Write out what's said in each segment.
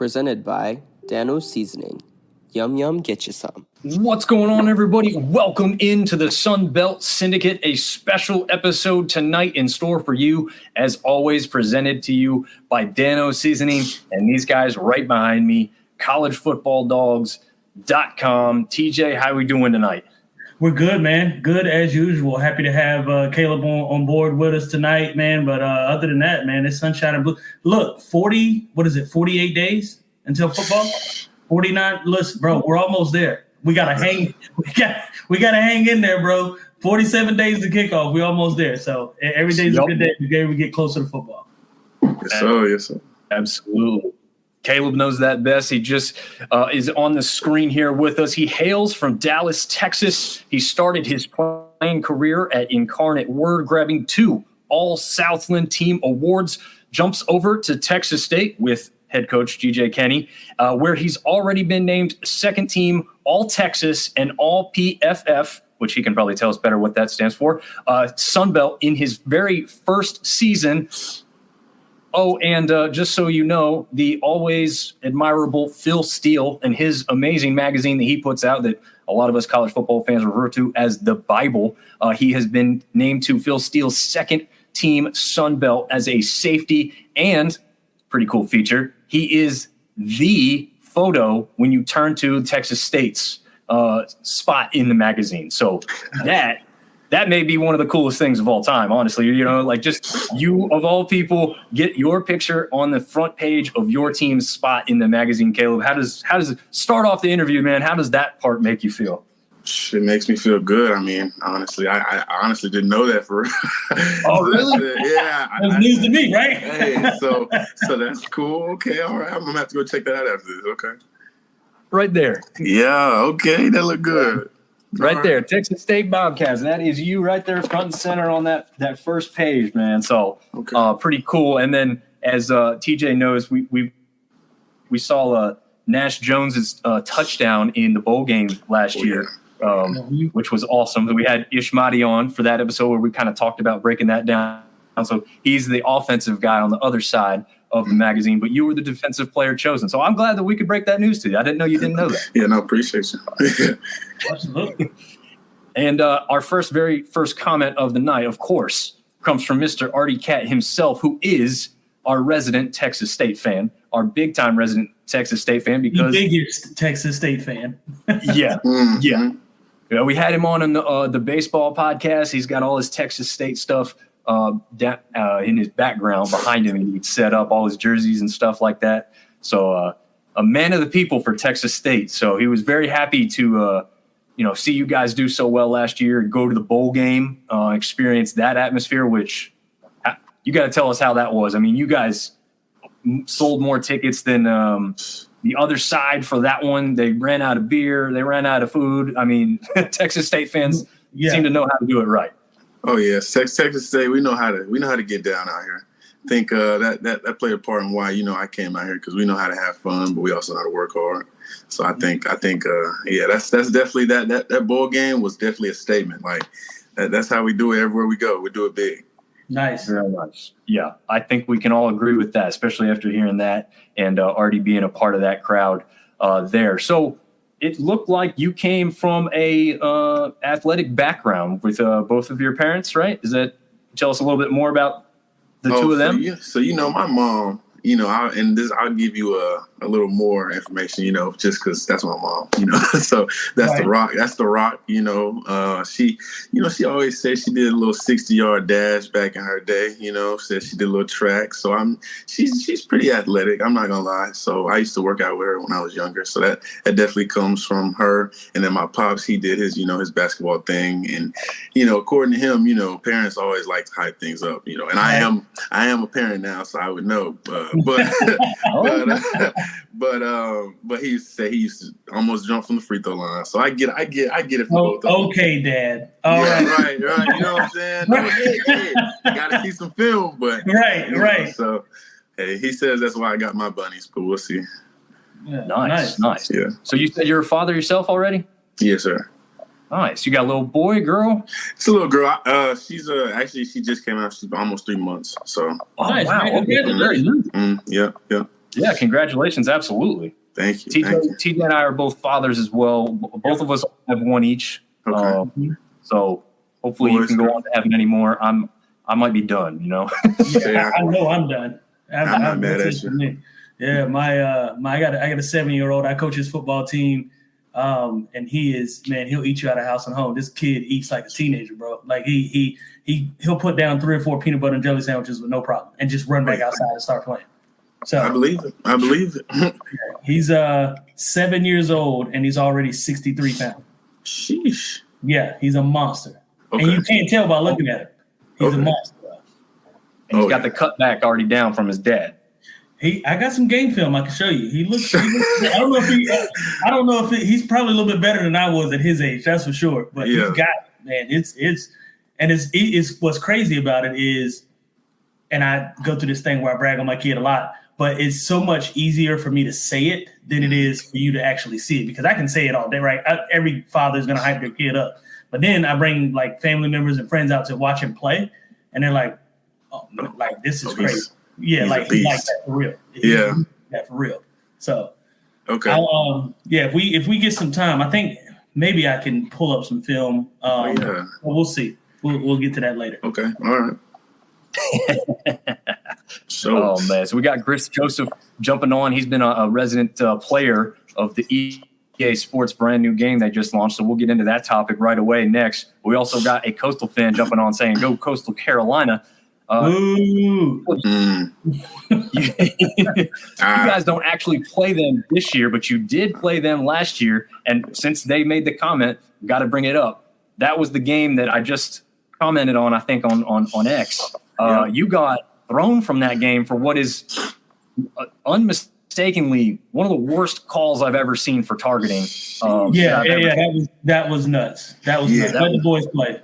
presented by Dano Seasoning. Yum, yum, get you some. What's going on, everybody? Welcome into the Sun Belt Syndicate, a special episode tonight in store for you, as always, presented to you by Dano Seasoning and these guys right behind me, collegefootballdawgs.com. TJ, how are we doing tonight? We're good, man. Good as usual. Happy to have Kaleb on board with us tonight, man. But other than that, man, it's sunshine and blue. Look, 48 days until football? 49. Listen, bro, we're almost there. We gotta hang. We gotta hang in there, bro. 47 days to kickoff. We're almost there. So every day's a good day. We get closer to football. Yes, sir. Absolutely. Kaleb knows that best. He just is on the screen here with us. He hails from Dallas, Texas. He started his playing career at Incarnate Word, grabbing 2 All-Southland Team awards. Jumps over to Texas State with head coach GJ Kinne, where he's already been named second team All-Texas and All-PFF, which he can probably tell us better what that stands for, Sun Belt in his very first season. Oh, and just so you know, the always admirable Phil Steele and his amazing magazine that he puts out that a lot of us college football fans refer to as the Bible. He has been named to Phil Steele's second team Sun Belt as a safety, and pretty cool feature, he is the photo when you turn to Texas State's spot in the magazine. So that may be one of the coolest things of all time, honestly. You know, like just you of all people get your picture on the front page of your team's spot in the magazine. Kaleb, how does it start off the interview, man? How does that part make you feel? It makes me feel good. I mean, honestly, I honestly didn't know that for. Oh, really? Yeah, it was news to me, right? Hey, so that's cool. Okay, all right. I'm gonna have to go check that out after this. Okay. Right there. Yeah. Okay, that looked good. Right there, Texas State Bobcats. That is you right there, front and center on that first page, man. So pretty cool. And then, as TJ knows, we saw Nash Jones's touchdown in the bowl game last year, which was awesome. We had Ishmati on for that episode where we kind of talked about breaking that down. So he's the offensive guy on the other side of the magazine, but you were the defensive player chosen. So I'm glad that we could break that news to you. I didn't know you didn't know that. Yeah, no, appreciate you. Absolutely. And our very first comment of the night, of course, comes from Mr. Artie Cat himself, who is our resident Texas State fan, our big-time resident Texas State fan. Because the biggest Texas State fan. Yeah. We had him on in the baseball podcast. He's got all his Texas State stuff in his background behind him, and he'd set up all his jerseys and stuff like that. So a man of the people for Texas State. So he was very happy to see you guys do so well last year, go to the bowl game, experience that atmosphere, which you got to tell us how that was. I mean, you guys sold more tickets than the other side for that one. They ran out of beer. They ran out of food. I mean, Texas State fans seem to know how to do it right. Oh yes, Texas State. We know how to get down out here. I think that played a part in why I came out here, because we know how to have fun, but we also know how to work hard. So I think that's definitely that bowl game was definitely a statement. Like that's how we do it everywhere we go. We do it big. Nice, very nice. Yeah, I think we can all agree with that, especially after hearing that and Artie being a part of that crowd there. So. It looked like you came from a athletic background with both of your parents, right? Tell us a little bit more about the two of them? So my mom, I'll give you a little more information, just because that's my mom, So that's right. That's the Rock. She always said she did a little 60-yard dash back in her day. Said she did a little track. So she's pretty athletic. I'm not gonna lie. So I used to work out with her when I was younger. So that definitely comes from her. And then my pops, he did his his basketball thing. And according to him, parents always like to hype things up. And I am a parent now, so I would know. But he said he used to almost jump from the free throw line. So I get it from both of them. Okay, Dad. All right. You know what I'm saying? Hey, gotta see some film, but right. So hey, he says that's why I got my bunnies, but we'll see. Yeah, nice. Yeah. So you said you're a father yourself already? Yes, sir. Nice. You got a little boy, girl? It's a little girl. She's she just came out. She's almost 3 months. So. Oh, nice, wow. Okay. Yeah. Yeah, congratulations. Absolutely. Thank you. TJ and I are both fathers as well. Both of us have one each. Okay. So hopefully you can go on to have many more. I might be done, you know. I know I'm done. I'm not mad at you. Yeah, I got a 7-year-old. I coach his football team. And he'll eat you out of house and home. This kid eats like a teenager, bro. Like he'll put down 3 or 4 peanut butter and jelly sandwiches with no problem and just run back outside and start playing. So I believe it. He's 7 years old and he's already 63 pounds. Sheesh. Yeah, he's a monster. Okay. And you can't tell by looking at him. He's a monster. And he's got the cutback already down from his dad. I got some game film I can show you. He looks I don't know if he's probably a little bit better than I was at his age, that's for sure. But he's got it, man. It's what's crazy about it is, and I go through this thing where I brag on my kid a lot, but it's so much easier for me to say it than it is for you to actually see it, because I can say it all day, right? Every father is going to hype their kid up. But then I bring like family members and friends out to watch him play, and they're like, oh, like this is crazy. Yeah, like he's like that for real. Yeah, that for real. So, okay. If we get some time, I think maybe I can pull up some film. We'll see. We'll get to that later. Okay, all right. Oh man, so we got Chris Joseph jumping on. He's been a resident player of the EA Sports brand new game they just launched. So we'll get into that topic right away. Next, we also got a Coastal fan jumping on saying, "Go Coastal Carolina." You guys don't actually play them this year, but you did play them last year. And since they made the comment, got to bring it up. That was the game that I just commented on, I think, on X. You got thrown from that game for what is unmistakably one of the worst calls I've ever seen for targeting. That was nuts. That was nuts. Let the boys play.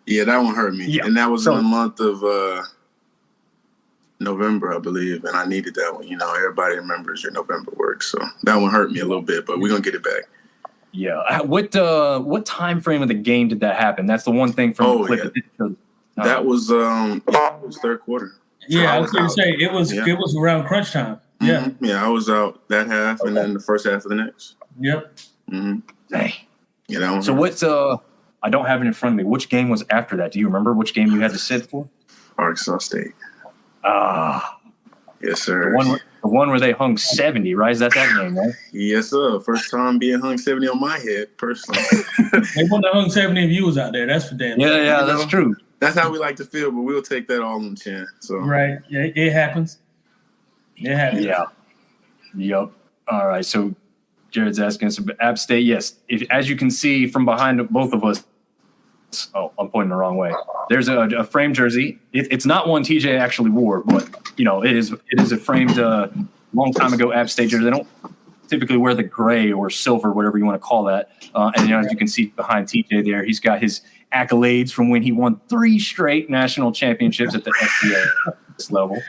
Yeah, that one hurt me. Yeah. And that was in the month of November, I believe, and I needed that one. You know, everybody remembers your November work, so that one hurt me a little bit, but we're going to get it back. Yeah. What time frame of the game did that happen? That's the one thing from the clip. Yeah. That was third quarter. Yeah, I was going to say, it was around crunch time. Yeah. Mm-hmm. Yeah, I was out that half and then the first half of the next. Yep. Mm-hmm. Dang. Yeah, that one so what's I don't have it in front of me. Which game was after that? Do you remember which game you had to sit for? Arkansas State. Yes, sir. The one where they hung 70, right? Is that game, right? Yes, sir. First time being hung 70 on my head, personally. They wouldn't have hung 70 of you was out there. That's for damn. Yeah, that's true. That's how we like to feel, but we'll take that all on the chin. So right. Yeah, it happens. It happens. Yeah. Yep. All right. So Jared's asking us about App State. Yes. As you can see from behind both of us, I'm pointing the wrong way. There's a framed jersey. It's not one TJ actually wore, but you know it is a framed long time ago App State jersey. They don't typically wear the gray or silver, whatever you want to call that. And you know, as you can see behind TJ there, he's got his accolades from when he won 3 straight national championships at the FCS level.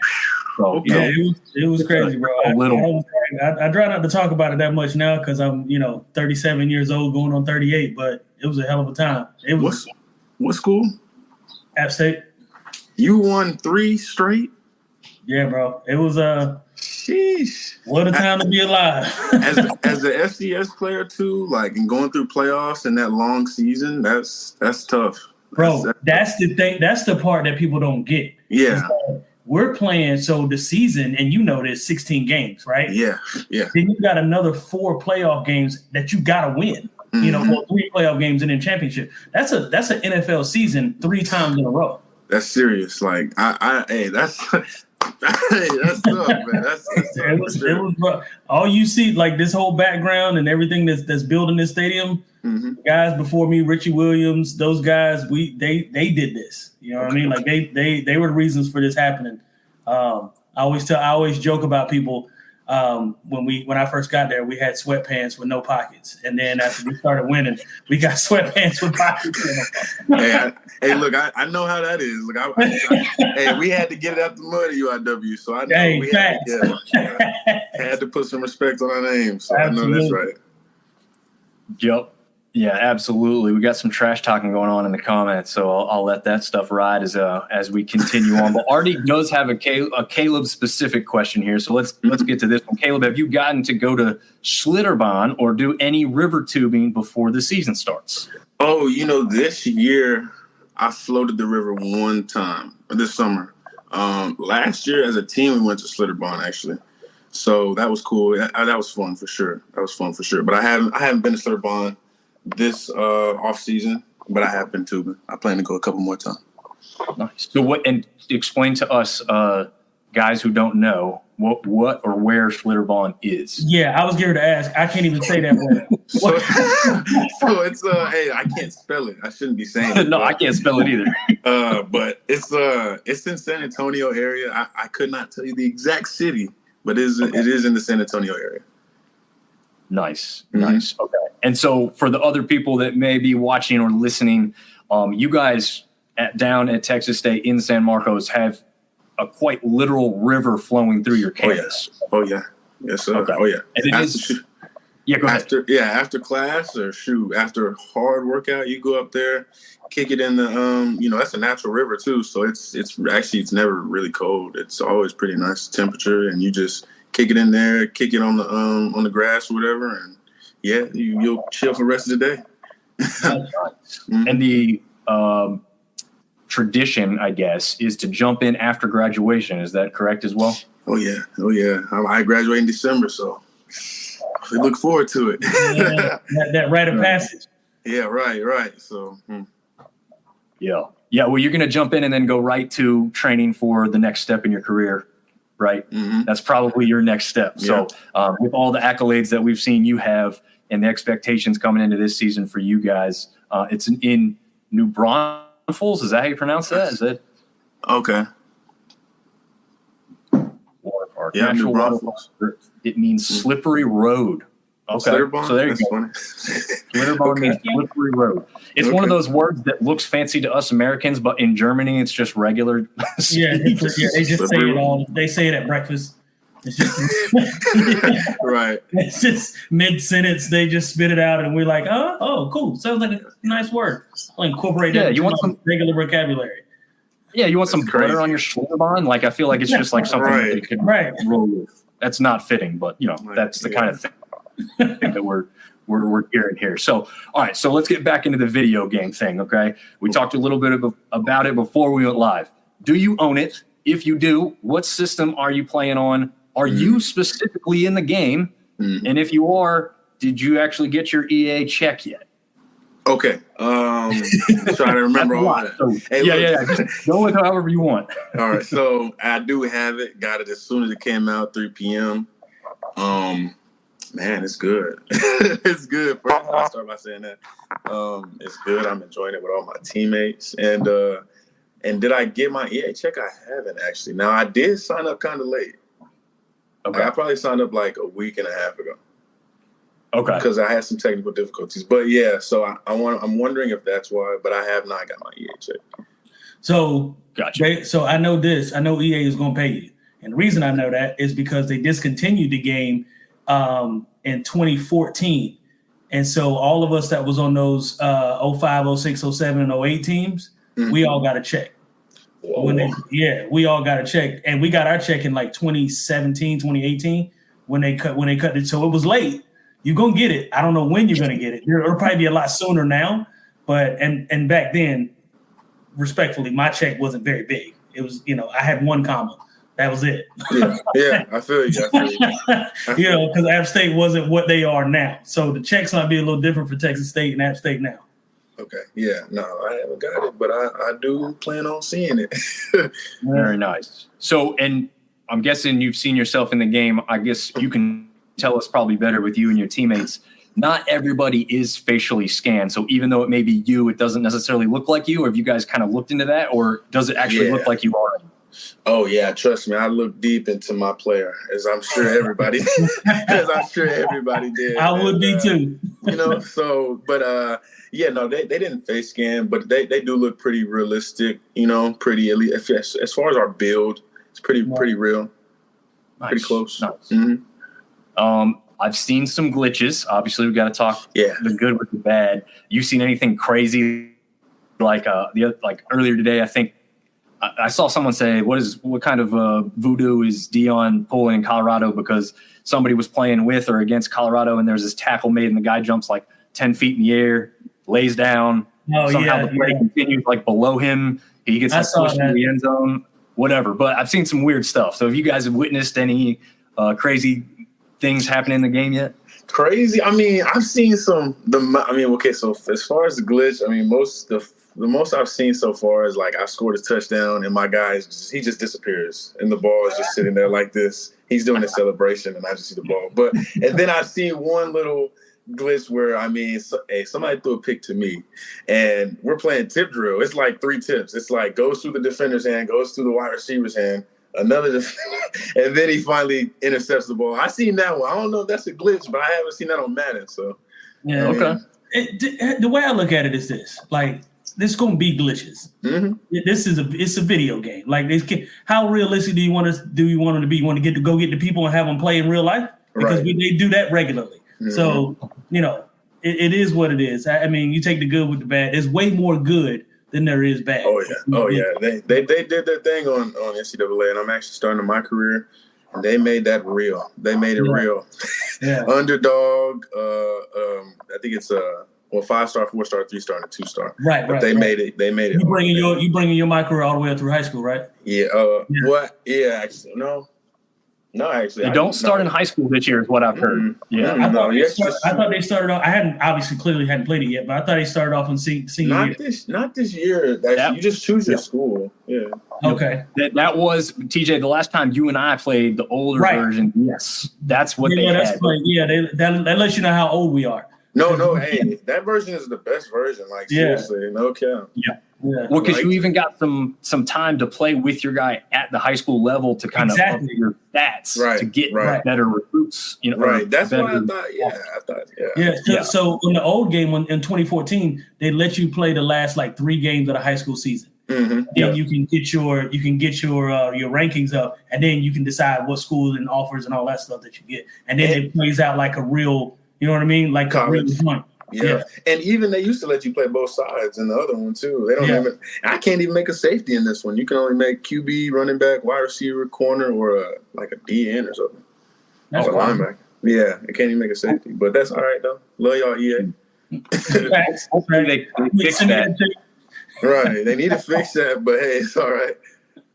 So it was crazy, bro. I try not to talk about it that much now because I'm 37 years old, going on 38. But it was a hell of a time. It was what school? App State. You won 3 straight? Yeah, bro. It was sheesh. What a time to be alive. as the FCS player too, like, and going through playoffs in that long season, that's tough. Bro, that's the thing. That's the part that people don't get. Yeah. We're playing, so the season, and there's 16 games, right? Yeah. Then you got another 4 playoff games that you got to win. Mm-hmm. 3 playoff games and then championship. That's an NFL season 3 times in a row. That's serious. Like, that's tough, man. That's it was rough. All you see, like this whole background and everything that's building this stadium. Mm-hmm. Guys before me, Richie Williams, those guys, they did this. You know what I mean? Like they were the reasons for this happening. I always joke about people. When I first got there, we had sweatpants with no pockets, and then after we started winning, we got sweatpants with pockets in them. Hey, look, I know how that is. Look, hey, we had to get it out the mud at UIW, so I know we had to put some respect on our names. So I know that's right. Yep. Yeah, absolutely. We got some trash talking going on in the comments, so I'll let that stuff ride as we continue on. But Artie does have a Kaleb specific question here, so let's get to this one. Kaleb, have you gotten to go to Schlitterbahn or do any river tubing before the season starts? Oh, this year I floated the river one time this summer. Last year as a team we went to Schlitterbahn actually. So that was cool. That was fun for sure. But I haven't been to Schlitterbahn this off season, but I have been tubing. I plan to go a couple more times. Nice. So and explain to us guys who don't know what or where Schlitterbahn is. Yeah, I was geared to ask. I can't even say that word. so it's hey, I can't spell it. I shouldn't be saying it. No, I can't spell it either. But it's in San Antonio area. I could not tell you the exact city, but it is in the San Antonio area. Nice. Okay. And so for the other people that may be watching or listening, you guys down at Texas State in San Marcos have a quite literal river flowing through your campus. Oh yeah. Yes, sir. Okay. Oh yeah. And go ahead. After class or after a hard workout, you go up there, kick it in the that's a natural river too. So it's never really cold. It's always pretty nice temperature, and you just kick it in there, kick it on the grass or whatever, and yeah, you'll chill for the rest of the day. Mm-hmm. And the tradition, I guess, is to jump in after graduation. Is that correct as well? Oh yeah. I graduate in December, so we look forward to it. Yeah, that rite of passage. Yeah, right. So. Yeah. Well, you're going to jump in and then go right to training for the next step in your career, right? Mm-hmm. That's probably your next step. Yeah. So with all the accolades that we've seen you have and the expectations coming into this season for you guys, it's in New Braunfels. Is that how you pronounce that? Is it? Okay. Water park. Yeah, New Braunfels. It means slippery road. Okay, so there you go. Schlitterbahn means slippery road. It's one of those words that looks fancy to us Americans, but in Germany, it's just regular. Yeah, they just say it all. They say it at breakfast. It's just right. It's just mid-sentence. They just spit it out, and we're like, oh, cool. Sounds like a nice word. I'll incorporate that. You want some regular vocabulary. Yeah, you want some butter on your Schlitterbahn? Like, I feel like it's just like something that you can roll with. That's not fitting, but that's the kind of thing that we're hearing here. So, all right, so let's get back into the video game thing, okay? We talked a little bit about it before we went live. Do you own it? If you do, what system are you playing on? Are you specifically in the game? And if you are, did you actually get your EA check yet? Okay. I'm trying to remember all that. So, hey, Just go with however you want. All right. So I do have it. Got it as soon as it came out, 3 p.m. Man, it's good. It's good. First, I'll start by saying that. It's good. I'm enjoying it with all my teammates. And did I get my EA check? I haven't actually. Now I did sign up kind of late. Okay. I probably signed up like a week and a half ago. Okay. Because I had some technical difficulties. But yeah, so I'm wondering if that's why, but I have not got my EA check. So gotcha. So I know this. I know EA is going to pay you. And the reason I know that is because they discontinued the game in 2014. And so all of us that was on those 05, 06, 07, and 08 teams, we all got a check. We all got a check. And we got our check in like 2017, 2018 when they cut it. So it was late. You're going to get it. I don't know when you're going to get it. It'll probably be a lot sooner now. But and back then, respectfully, my check wasn't very big. It was, I had 1 comma. That was it. Yeah, I feel you. Because App State wasn't what they are now. So the checks might be a little different for Texas State and App State now. Okay. Yeah. No, I haven't got it, but I do plan on seeing it. Very nice. So, and I'm guessing you've seen yourself in the game. I guess you can tell us probably better with you and your teammates. Not everybody is facially scanned. So even though it may be you, it doesn't necessarily look like you. Or have you guys kind of looked into that? Or does it actually look like you are? Oh, yeah. Trust me. I look deep into my player, as I'm sure everybody did. I would be too. They didn't face scan, but they do look pretty realistic, pretty elite. As far as our build, it's pretty real. Nice. Pretty close. Nice. Mm-hmm. I've seen some glitches. Obviously, we got to talk the good with the bad. You seen anything crazy like earlier today? I think I saw someone say, "What kind of voodoo is Dion pulling in Colorado?" Because somebody was playing with or against Colorado, and there's this tackle made, and the guy jumps like 10 feet in the air, lays down. Somehow the play continues like below him. He gets like, pushed into the end zone. Whatever. But I've seen some weird stuff. So have you guys witnessed any crazy things happening in the game yet? Crazy? I mean, I've seen some. So as far as the glitch, I mean, the most I've seen so far is like I scored a touchdown and my guy he just disappears and the ball is just sitting there like this. He's doing a celebration and I just see the ball. And then I've seen one little glitch where somebody threw a pick to me and we're playing tip drill. It's like 3 tips. It's like goes through the defender's hand, goes through the wide receiver's hand, another defender, and then he finally intercepts the ball. I seen that one. I don't know if that's a glitch, but I haven't seen that on Madden. So okay. The way I look at it is this: like, there's going to be glitches. Mm-hmm. It's a video game. Like, how realistic do you want them to be? You want to go get the people and have them play in real life? Because they do that regularly. Mm-hmm. So, it is what it is. I mean, you take the good with the bad. There's way more good than there is bad. Oh yeah. They did their thing on NCAA, and I'm actually starting my career. And they made that real. They made it real. Yeah. Underdog. I think it's 5-star, 4-star, 3-star, and a 2-star. Right. But they made it. They made it. You bringing my career all the way up through high school, right? Yeah. What? Yeah. Actually, no. No, actually, they don't start in high school this year, is what I've heard. Mm-hmm. Yeah, I thought they started off. I hadn't played it yet, but I thought they started off in senior year. Not this year. Actually, you just choose your school. Yeah. Okay. That was TJ. The last time you and I played the older version. Yes, that's what they had. That lets you know how old we are. No. Hey, that version is the best version. Like seriously, no cap. Yeah. Yeah. Well, because you even got some time to play with your guy at the high school level to kind of up your stats to get better recruits. Right. That's why I thought. So in the old game in 2014, they let you play the last like 3 games of the high school season. Mm-hmm. Then you can get your rankings up, and then you can decide what schools and offers and all that stuff that you get, and then it plays out like a real, you know what I mean, like college. A real point. Yeah, and even they used to let you play both sides in the other one too. They don't even. I can't even make a safety in this one. You can only make QB, running back, wide receiver, corner, or like a DN or something. That's a linebacker. Yeah, I can't even make a safety, but that's all right though. Love y'all, EA. Hopefully they fix that. Right, they need to fix that, but hey, it's all right.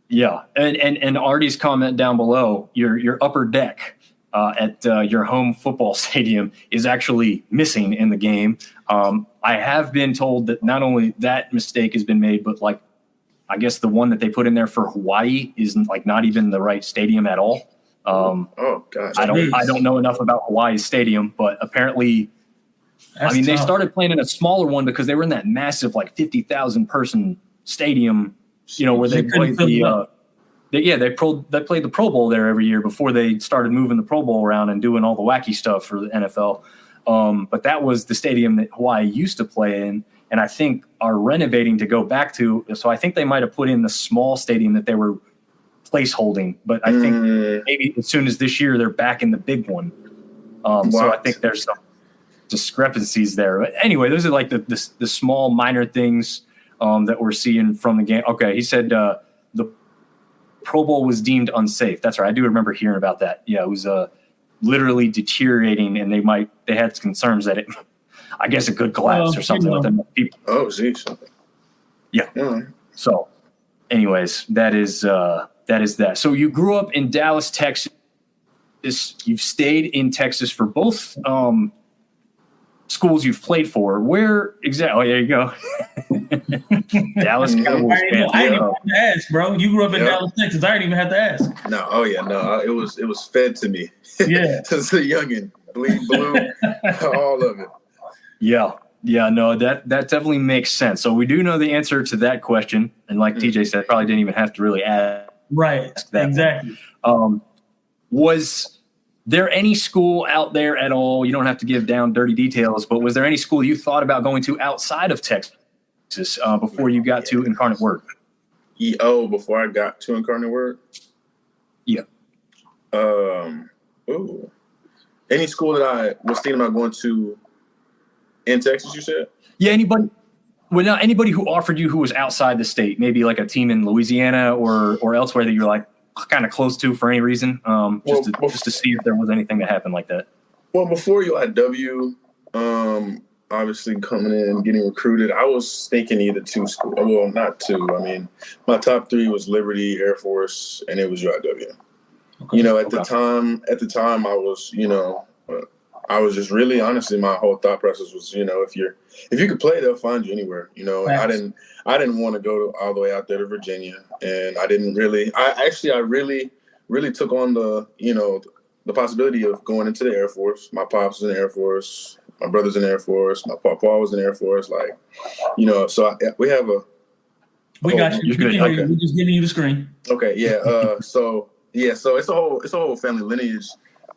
Yeah, and Artie's comment down below, your upper deck at your home football stadium is actually missing in the game. I have been told that not only that mistake has been made, but like, I guess the one that they put in there for Hawaii is like not even the right stadium at all. Oh gosh, I don't know enough about Hawaii's stadium, but apparently, they started playing in a smaller one because they were in that massive like 50,000 person stadium, where they played they played the Pro Bowl there every year before they started moving the Pro Bowl around and doing all the wacky stuff for the NFL. But that was the stadium that Hawaii used to play in, and I think are renovating to go back to. So I think they might have put in the small stadium that they were placeholding. But I think maybe as soon as this year they're back in the big one. So I think there's some discrepancies there. But anyway, those are like the small minor things that we're seeing from the game. Okay, he said the Pro Bowl was deemed unsafe. That's right. I do remember hearing about that. Yeah, it was literally deteriorating, and they had concerns that it, I guess, it could collapse or something with enough people. Oh, geez. Yeah. Mm. So, anyways, that is that. So you grew up in Dallas, Texas. You've stayed in Texas for both schools you've played for. Where exactly? Oh, there you go. Dallas Cowboys fan. I didn't even have to ask, bro. You grew up in Dallas, Texas. I didn't even have to ask. No. Oh yeah. No. It was fed to me. Yeah. Since a youngin, bleed blue, all of it. Yeah. Yeah. No. That definitely makes sense. So we do know the answer to that question, and like TJ said, probably didn't even have to really ask. Right. That exactly. Was there any school out there at all? You don't have to give down dirty details, but was there any school you thought about going to outside of Texas before you got to Incarnate Word? Before I got to Incarnate Word? Yeah. Any school that I was thinking about going to in Texas, you said? Yeah, anybody who offered you who was outside the state, maybe like a team in Louisiana or elsewhere that you're like kind of close to for any reason, just to see if there was anything that happened like that. Well, before UIW, obviously coming in and getting recruited, I was thinking either two schools. Well, not two. I mean, my top three was Liberty, Air Force, and it was UIW. Okay. At the time, I was, I was just really, honestly, my whole thought process was, if you could play, they'll find you anywhere. Right. I didn't want to go all the way out there to Virginia, and I didn't really. I really took on the possibility of going into the Air Force. My pops was in the Air Force. My brother's in the Air Force. My papa was in the Air Force. So we have a. We got you. Okay. We're just giving you the screen. Okay. Yeah. So it's a whole family lineage,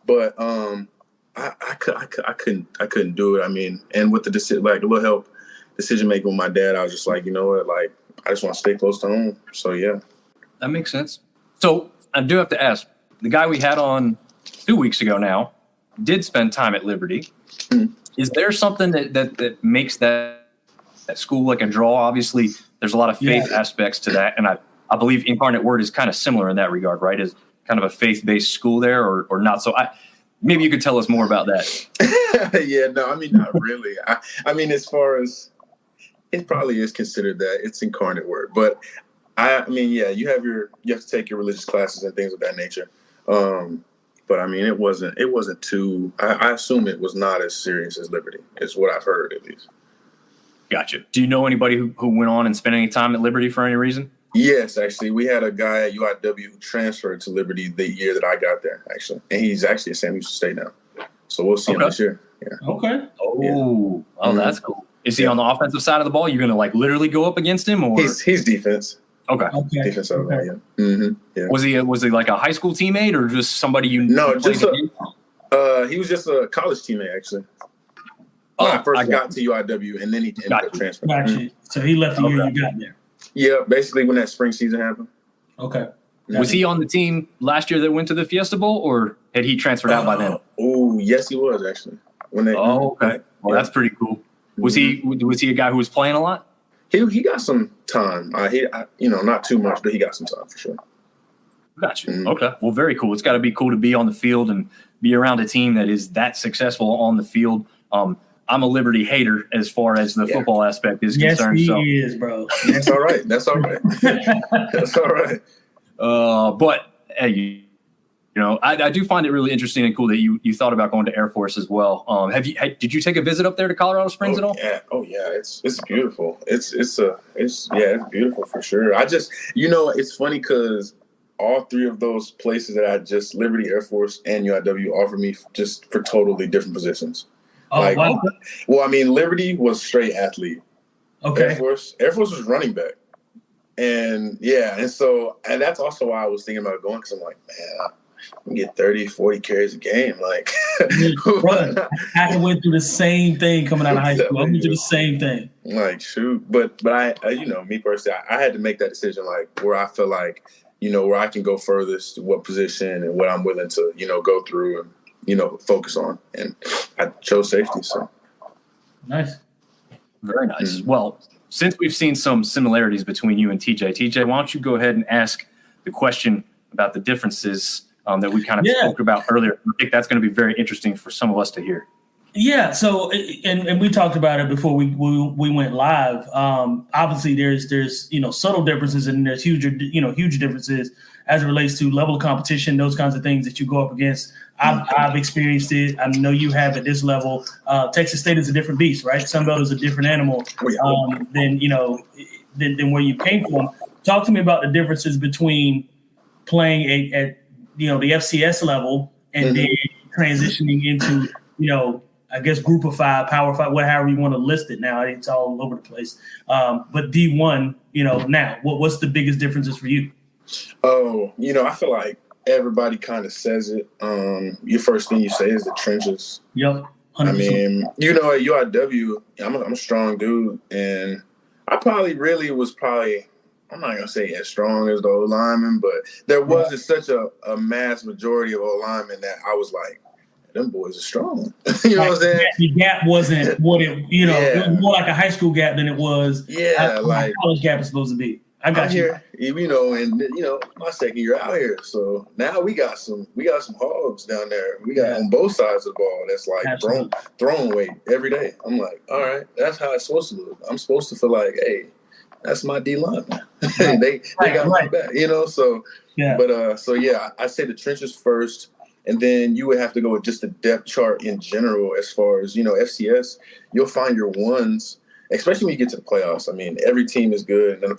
but I couldn't do it. I mean, and with the decision, a little help, decision making with my dad, I was just like, you know what, I just want to stay close to home. So yeah, that makes sense. So I do have to ask, the guy we had on 2 weeks ago now did spend time at Liberty. Mm-hmm. Is there something that makes that school like a draw? Obviously, there's a lot of faith aspects to that, and I believe Incarnate Word is kind of similar in that regard, right? Is kind of a faith-based school there, or not? So maybe you could tell us more about that. Yeah, no, I mean, not really. I mean, as far as it probably is considered that it's Incarnate Word, but I mean, yeah, you have to take your religious classes and things of that nature. But I mean, it wasn't too. I assume it was not as serious as Liberty. Is what I've heard, at least. Gotcha. Do you know anybody who went on and spent any time at Liberty for any reason? Yes, actually. We had a guy at UIW who transferred to Liberty the year that I got there, actually. And he's actually at Sam Houston State now. So we'll see him this year. Yeah. Okay. Oh, that's cool. Is he on the offensive side of the ball? You're going to literally go up against him? Or He's defense. Okay. Defense side of the ball, yeah. Mm-hmm. Yeah. Was he like a high school teammate or just somebody you No, just he was just a college teammate, actually. When I first got to UIW, and then he ended up transferring. Gotcha. So he left the year you got there. Yeah, basically when that spring season happened. Okay. Was he on the team last year that went to the Fiesta Bowl, or had he transferred out by then? Oh, yes, he was actually. Okay. Well, that's pretty cool. Was he a guy who was playing a lot? He got some time. Not too much, but he got some time for sure. Gotcha. Mm-hmm. Okay. Well, very cool. It's got to be cool to be on the field and be around a team that is that successful on the field. I'm a Liberty hater as far as the football aspect is concerned. Yes, he is, bro. That's all right. That's all right. That's all right. But hey, I do find it really interesting and cool that you thought about going to Air Force as well. Did you take a visit up there to Colorado Springs at all? Yeah. Oh yeah. It's beautiful. It's beautiful for sure. I just, it's funny because all three of those places that Liberty, Air Force, and UIW offered me just for totally different positions. Oh, wow. Well, I mean, Liberty was straight athlete. Okay. Air Force was running back. And that's also why I was thinking about going, because I'm like, man, I can get 30, 40 carries a game. Like, I went through the same thing coming out of high school. I went through the same thing. Like, shoot. But I me personally, I had to make that decision, like, where I feel like, where I can go furthest, what position and what I'm willing to, go through and, focus on. And I chose safety. So nice. Very nice. Mm-hmm. Well, since we've seen some similarities between you and TJ, why don't you go ahead and ask the question about the differences that we kind of spoke about earlier. I think that's going to be very interesting for some of us to hear. Yeah. So, and we talked about it before we went live. Obviously, there's subtle differences and there's huge differences as it relates to level of competition, those kinds of things that you go up against. I've experienced it. I know you have at this level. Texas State is a different beast, right? Sunbelt is a different animal than where you came from. Talk to me about the differences between playing at the FCS level and then transitioning into I guess Group of Five, Power Five, however you want to list it now. It's all over the place. But D1, now what's the biggest differences for you? Oh, I feel like everybody kind of says it. Your first thing you say is the trenches. Yep. 100%. I mean, at UIW, I'm a strong dude, and I probably really was I'm not going to say as strong as the O-lineman, but there wasn't such a mass majority of O-linemen that I was like, them boys are strong. You know what I'm saying? The gap wasn't what it, it was more like a high school gap than it was like college gap is supposed to be. I got you. Here, and my second year out here. So now we got some hogs down there. We got on both sides of the ball. That's like throwing weight every day. I'm like, all right, that's how it's supposed to look. I'm supposed to feel like, hey, that's my D line. Right. they got my back, So I say the trenches first, and then you would have to go with just the depth chart in general. As far as FCS, you'll find your ones. Especially when you get to the playoffs. I mean, every team is good. And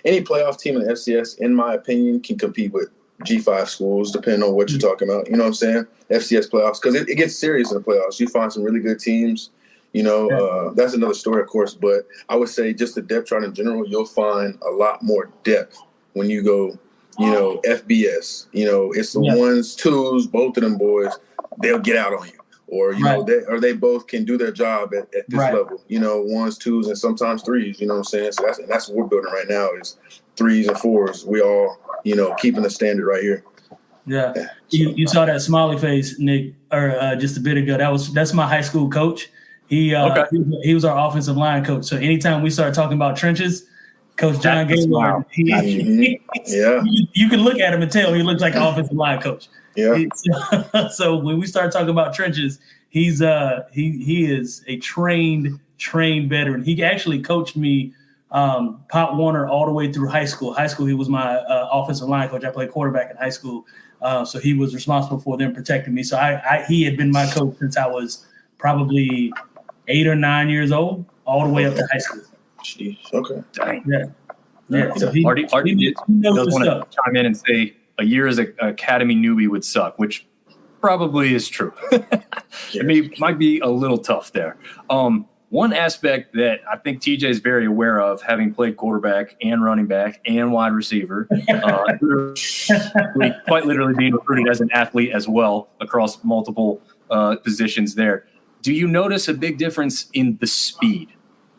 any playoff team in the FCS, in my opinion, can compete with G5 schools, depending on what you're talking about. You know what I'm saying? FCS playoffs. Because it gets serious in the playoffs. You find some really good teams. That's another story, of course. But I would say just the depth chart in general, you'll find a lot more depth when you go, FBS. It's the ones, twos, both of them boys, they'll get out on you. Or they both can do their job at this level. Ones, twos, and sometimes threes. You know what I'm saying? So that's what we're building right now is threes and fours. We all keeping the standard right here. Yeah. You saw that smiley face, Nick, or just a bit ago. That's my high school coach. He was our offensive line coach. So anytime we start talking about trenches, Coach John Gaylord, you can look at him and tell he looks like an offensive line coach. Yeah. So when we start talking about trenches, he is a trained veteran. He actually coached me Pop Warner all the way through high school. High school, he was my offensive line coach. I played quarterback in high school, so he was responsible for them protecting me. So he had been my coach since I was probably 8 or 9 years old, all the way up to high school. Jeez. Okay. Dang. Yeah. So he Artie knows does want to chime in and say a year as an academy newbie would suck, which probably is true. It might be a little tough there. One aspect that I think TJ is very aware of, having played quarterback and running back and wide receiver, quite literally being recruited as an athlete as well across multiple positions there. Do you notice a big difference in the speed?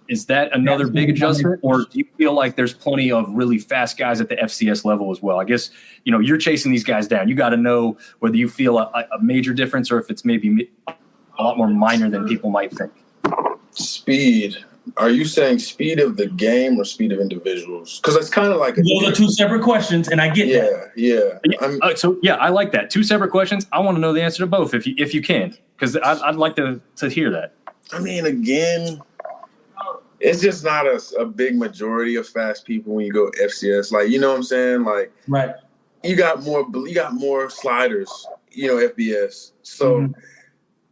Is that another big adjustment, or do you feel like there's plenty of really fast guys at the FCS level as well? I guess, you're chasing these guys down. You got to know whether you feel a major difference or if it's maybe a lot more minor than people might think. Speed. Are you saying speed of the game or speed of individuals? Because it's kind of like those are two separate questions, and I get that. Yeah. I like that. Two separate questions. I want to know the answer to both if you can, because I'd like to hear that. I mean, again, it's just not a big majority of fast people when you go FCS. Like, you know what I'm saying? Like, right. You got more sliders, FBS. So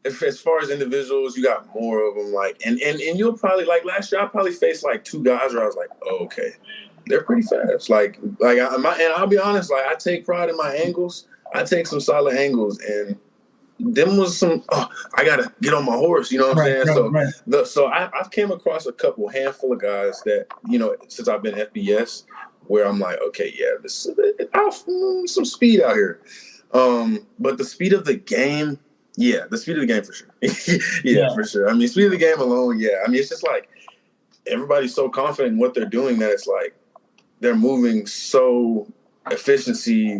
if as far as individuals, you got more of them. Like, and you'll probably, like last year, I probably faced like two guys where I was like, oh, okay, they're pretty fast. And I'll be honest, like I take pride in my angles. I take some solid angles, and them was some. Oh, I gotta get on my horse. You know what I'm saying? So I've came across a handful of guys that since I've been FBS, where I'm like, okay, yeah, this some speed out here. But the speed of the game, the speed of the game for sure. For sure. I mean, speed of the game alone, I mean, it's just like everybody's so confident in what they're doing that it's like they're moving so efficiently,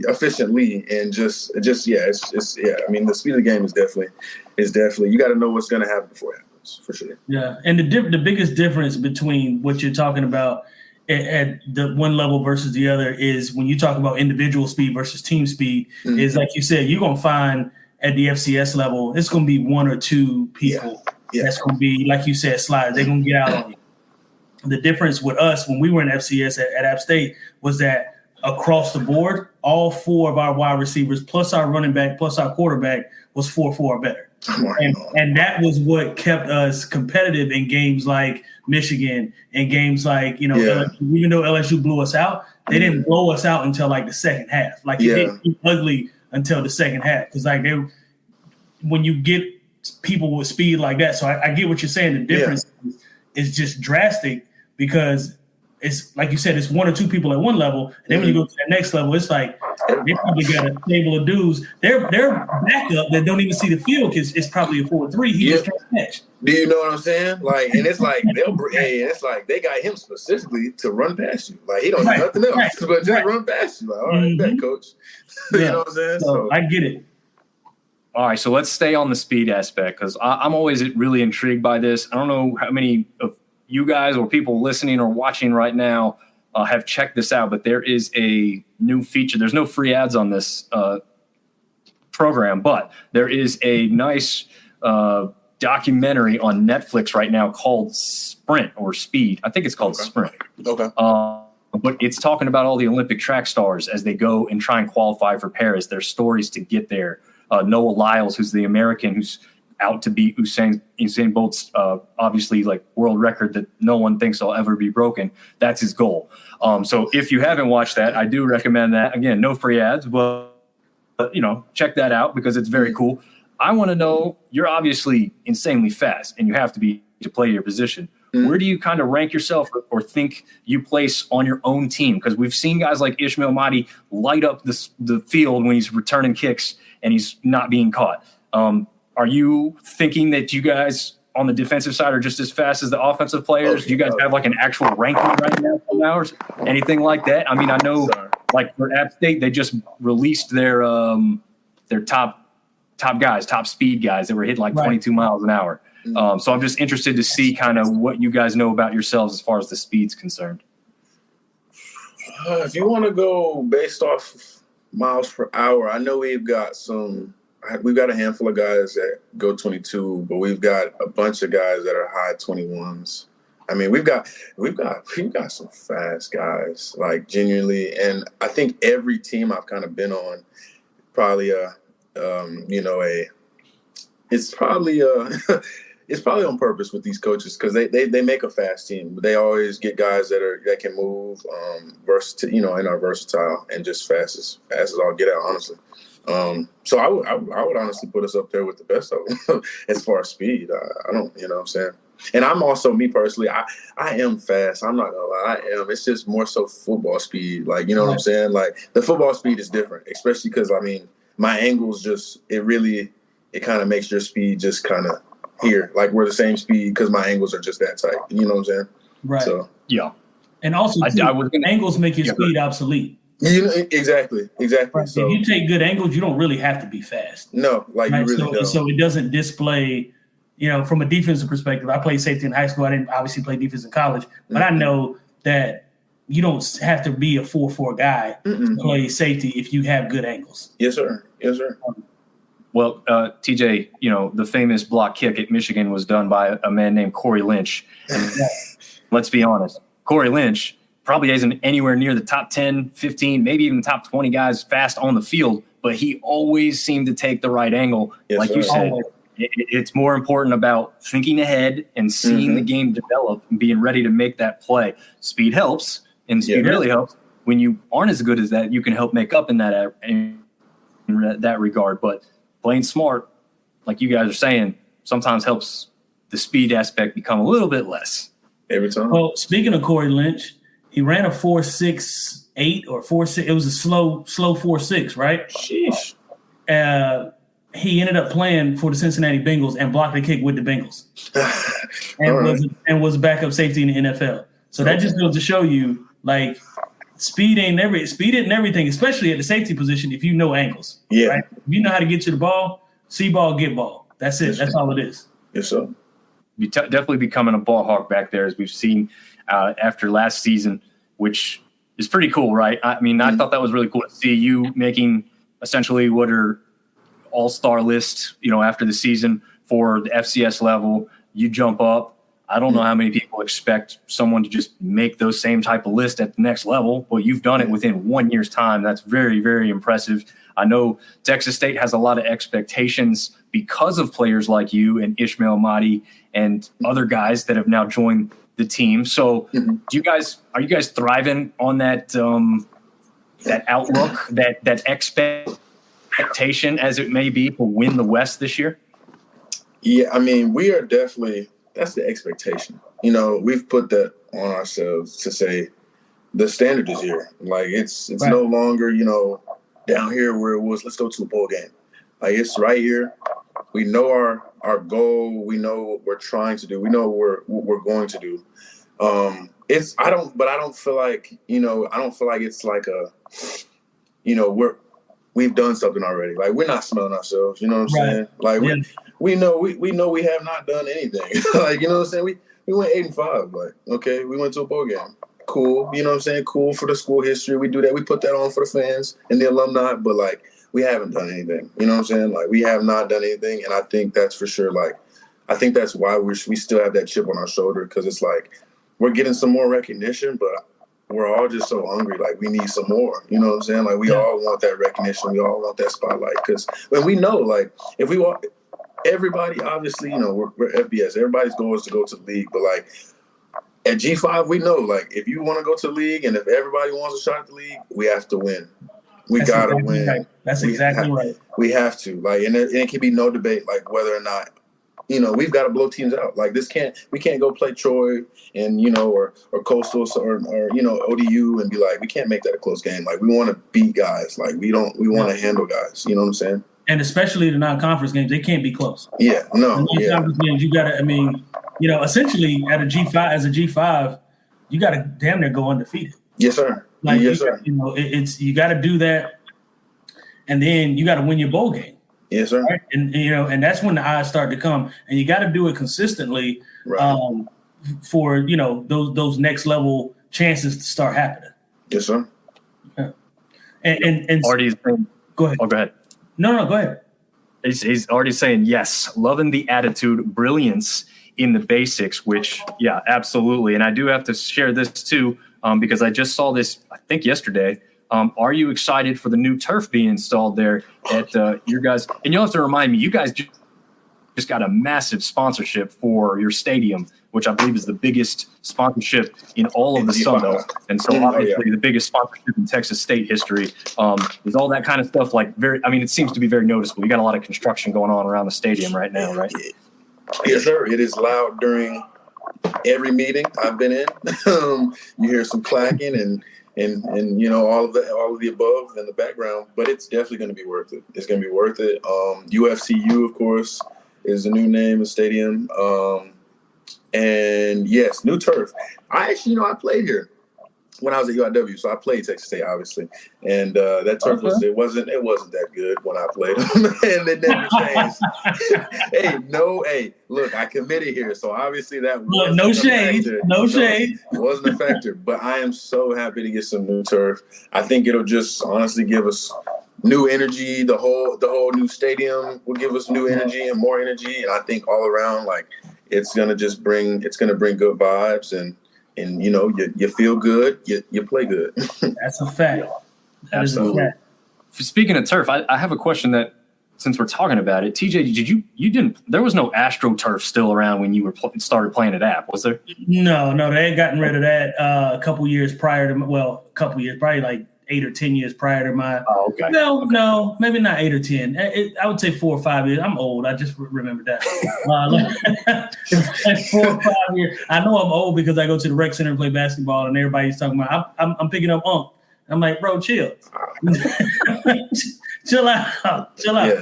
and it's I mean, the speed of the game is definitely you got to know what's going to happen before it happens, for sure. Yeah, and the biggest difference between what you're talking about at the one level versus the other is when you talk about individual speed versus team speed, is like you said, you're going to find at the FCS level, it's going to be one or two people that's going to be, like you said, sliders. They're going to get out on you. The difference with us when we were in FCS at App State was that across the board, all four of our wide receivers, plus our running back, plus our quarterback, was 4.4 or better. And that was what kept us competitive in games like Michigan and games like, LSU. Even though LSU blew us out, they didn't blow us out until like the second half. Like it didn't get ugly until the second half. Because when you get people with speed like that, so I get what you're saying. The difference is just drastic because it's like you said, it's one or two people at one level. And then when you go to the next level, it's like they probably got a stable of dudes. Their backup that don't even see the field because it's probably a 4-3. He just can't catch. Do you know what I'm saying? Like, and it's like it's like they got him specifically to run past you. Like he don't do nothing else but just run past you. Like, all right, bet, coach. You know what I'm saying? So I get it. All right, so let's stay on the speed aspect because I'm always really intrigued by this. I don't know how many of you guys or people listening or watching right now have checked this out, but there is a new feature. There's no free ads on this program, but there is a nice documentary on Netflix right now called Sprint or Speed. I think it's called Sprint. Okay. But it's talking about all the Olympic track stars as they go and try and qualify for Paris, their stories to get there. Noah Lyles, who's the American who's out to beat Usain Bolt's obviously like world record that no one thinks will ever be broken. That's his goal. So if you haven't watched that, I do recommend that. Again, no free ads, but check that out because it's very cool. I want to know, you're obviously insanely fast and you have to be to play your position. Where do you kind of rank yourself or think you place on your own team? Because we've seen guys like Ishmael Mahdi light up the field when he's returning kicks and he's not being caught. Are you thinking that you guys on the defensive side are just as fast as the offensive players? Do you guys have like an actual ranking right now or anything like that? I mean, I know like for App State, they just released their top guys, top speed guys that were hitting like 22 miles an hour. So I'm just interested to see kind of what you guys know about yourselves as far as the speed's concerned. If you want to go based off miles per hour, I know we've got a handful of guys that go 22, but we've got a bunch of guys that are high 21s. I mean, we've got some fast guys, like genuinely, and I think every team I've kind of been on, it's probably on purpose with these coaches because they make a fast team. They always get guys that can move, and are versatile and just fast as all get out, honestly. So I would honestly put us up there with the best of them as far as speed. I don't, you know what I'm saying? And I'm also, me personally, I am fast. I'm not gonna lie, I am. It's just more so football speed. Like, you know what I'm saying? Like the football speed is different, especially because I mean my angles it kind of makes your speed just kind of here. Like we're the same speed because my angles are just that tight. You know what I'm saying? Right. So yeah. And also angles make your speed obsolete. Exactly. Right. So if you take good angles, you don't really have to be fast. No, like you really don't. So it doesn't display, from a defensive perspective. I played safety in high school. I didn't obviously play defense in college, but I know that you don't have to be a 4-4 guy to play safety if you have good angles. Yes, sir. Well, TJ, the famous block kick at Michigan was done by a man named Corey Lynch. And let's be honest, Corey Lynch probably isn't anywhere near the top 10, 15, maybe even top 20 guys fast on the field, but he always seemed to take the right angle. Yes, like sir. you said, it's more important about thinking ahead and seeing the game develop and being ready to make that play. Speed helps, and speed really helps. When you aren't as good as that, you can help make up in that regard. But playing smart, like you guys are saying, sometimes helps the speed aspect become a little bit less. Every time. Well, speaking of Corey Lynch, he ran a 4.68 or 4.6. It was a slow 4.6, right? Sheesh. He ended up playing for the Cincinnati Bengals and blocked the kick with the Bengals, and was backup safety in the NFL. So that just goes to show you, like, speed isn't everything, especially at the safety position. If you know angles, right? If you know how to get to the ball, see ball, get ball. That's it. That's all it is. Yes, sir. You're definitely becoming a ball hawk back there, as we've seen after last season, which is pretty cool, right? I mean, I thought that was really cool to see you making essentially what are all-star list, after the season for the FCS level. You jump up. I don't know how many people expect someone to just make those same type of list at the next level, but you've done it within 1 year's time. That's very, very impressive. I know Texas State has a lot of expectations because of players like you and Ishmael Mahdi and other guys that have now joined the team. So are you guys thriving on that that outlook, that expectation as it may be to win the West this year? Yeah, I mean, we are definitely – that's the expectation. We've put that on ourselves to say the standard is here. Like, it's no longer, down here where it was, let's go to a bowl game. Like, it's right here. We know our goal. We know what we're trying to do. We know what we're going to do. I don't feel like, I don't feel like it's like a, we've done something already. Like, we're not smelling ourselves. You know what I'm saying? Like, we know we have not done anything. Like, you know what I'm saying? We went 8-5. Like, okay, we went to a bowl game. Cool. You know what I'm saying? Cool for the school history. We do that. We put that on for the fans and the alumni. But, like, we haven't done anything. You know what I'm saying? Like, we have not done anything. And I think that's for sure. Like, I think that's why we still have that chip on our shoulder, because it's like we're getting some more recognition, but we're all just so hungry. Like, we need some more. You know what I'm saying? Like, we all want that recognition. We all want that spotlight. Because when we know, like, if we walk – everybody, obviously, you know, we're FBS. Everybody's goal is to go to the league. But, like, at G5, we know, like, if you want to go to the league and if everybody wants a shot at the league, we have to win. We got to win. Right. That's exactly right. We have to. Like, and it can be no debate, like, whether or not, you know, we've got to blow teams out. Like, we can't go play Troy and, you know, or Coastal or you know, ODU and be like, we can't make that a close game. Like, we want to beat guys. Like, we want to handle guys. You know what I'm saying? And especially the non-conference games, they can't be close. Yeah, no. The non-conference games, you got to, I mean, you know, essentially at a G5, you got to damn near go undefeated. Yes, sir. Like, yes, sir. You know, you got to do that, and then you got to win your bowl game. Yes, sir. Right? And you know, and that's when the eyes start to come, and you got to do it consistently, right. For, you know, those next level chances to start happening. Yes, sir. Yeah. And Artie's go ahead. Oh, go ahead. No, go ahead. He's already saying yes, loving the attitude, brilliance in the basics, which, yeah, absolutely. And I do have to share this too, because I just saw this, I think, yesterday. Are you excited for the new turf being installed there at your guys? And you'll have to remind me, you guys just got a massive sponsorship for your stadium, which I believe is the biggest sponsorship in all of the Sun Belt. And so obviously the biggest sponsorship in Texas State history. Is all that kind of stuff like it seems to be very noticeable. You got a lot of construction going on around the stadium right now, right? Yes, sir. It is loud during every meeting I've been in. You hear some clacking and you know, all of the above in the background, but it's definitely going to be worth it. It's going to be worth it. UFCU, of course, is the new name of stadium. And yes, new turf. I actually, you know, I played here when I was at UIW, so I played Texas State, obviously. And that turf it wasn't that good when I played them, and it never changed. Hey, look, I committed here, so obviously that wasn't no shade. It wasn't a factor, but I am so happy to get some new turf. I think it'll just honestly give us new energy. The whole new stadium will give us new energy and more energy, and I think all around, like, it's gonna bring good vibes, and you know, you feel good, you play good. That's a fact. Absolutely. Speaking of turf, I have a question that, since we're talking about it, TJ, you didn't? There was no AstroTurf still around when you started playing at App, was there? No, they had gotten rid of that a couple years prior to probably like 8 or 10 years prior to my. Oh, okay. No, maybe not 8 or 10. I would say 4 or 5 years. I'm old. I just remember that. 4 or 5 years. I know I'm old because I go to the rec center and play basketball, and everybody's talking about I'm picking up Unk. I'm like, bro, chill. Chill out. Yeah.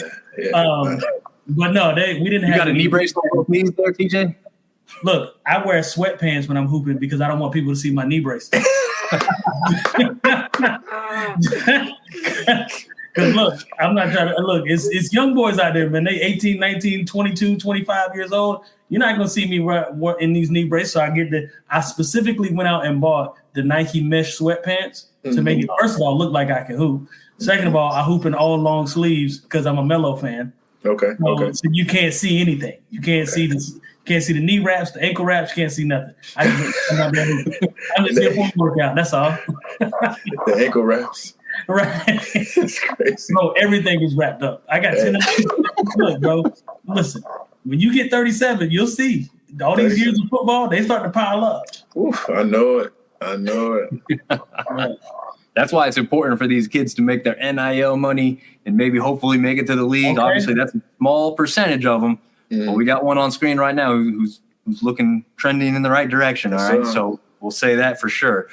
But no, we didn't have. You got a knee brace on both knees there, TJ? Look, I wear sweatpants when I'm hooping because I don't want people to see my knee brace. Because look, I'm not trying to look. It's young boys out there, man. They 18, 19, 22, 25 years old. You're not gonna see me in these knee braces. So I specifically went out and bought the Nike mesh sweatpants to make it, first of all, look like I can hoop. Second of all, I hoop in all long sleeves because I'm a Melo fan. Okay. So you can't see anything. You can't see this. Can't see the knee wraps, the ankle wraps. You can't see nothing. I'm just here for a workout. That's all. The ankle wraps. Right. It's crazy. Bro, everything is wrapped up. I got 10. Look, bro. Listen, when you get 37, you'll see all these years of football. They start to pile up. Oof, I know it. That's why it's important for these kids to make their NIL money and maybe hopefully make it to the league. Okay. Obviously, that's a small percentage of them. But we got one on screen right now who's trending in the right direction. All right, so we'll say that for sure.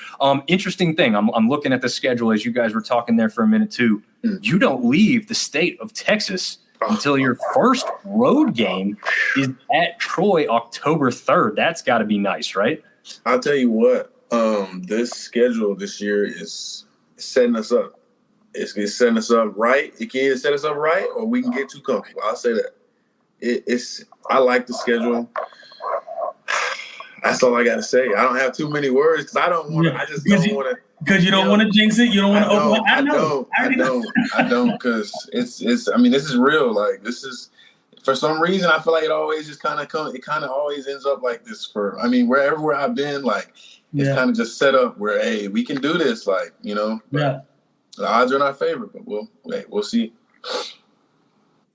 Interesting thing. I'm looking at the schedule as you guys were talking there for a minute too. You don't leave the state of Texas until your first road game is at Troy, October 3rd. That's got to be nice, right? I'll tell you what. This schedule this year is setting us up. it's setting us up right. It can either set us up right or we can get too comfortable. I'll say that. I like the schedule. That's all I got to say. I don't have too many words because I don't want to. I just don't want to. Because you don't want to jinx it. You don't want to open. I don't. Because it's. I mean, this is real. Like this is. For some reason, I feel like it always just kind of comes. It kind of always ends up like this. Wherever I've been, like it's kind of just set up where, hey, we can do this. Like The odds are in our favor, but we'll see.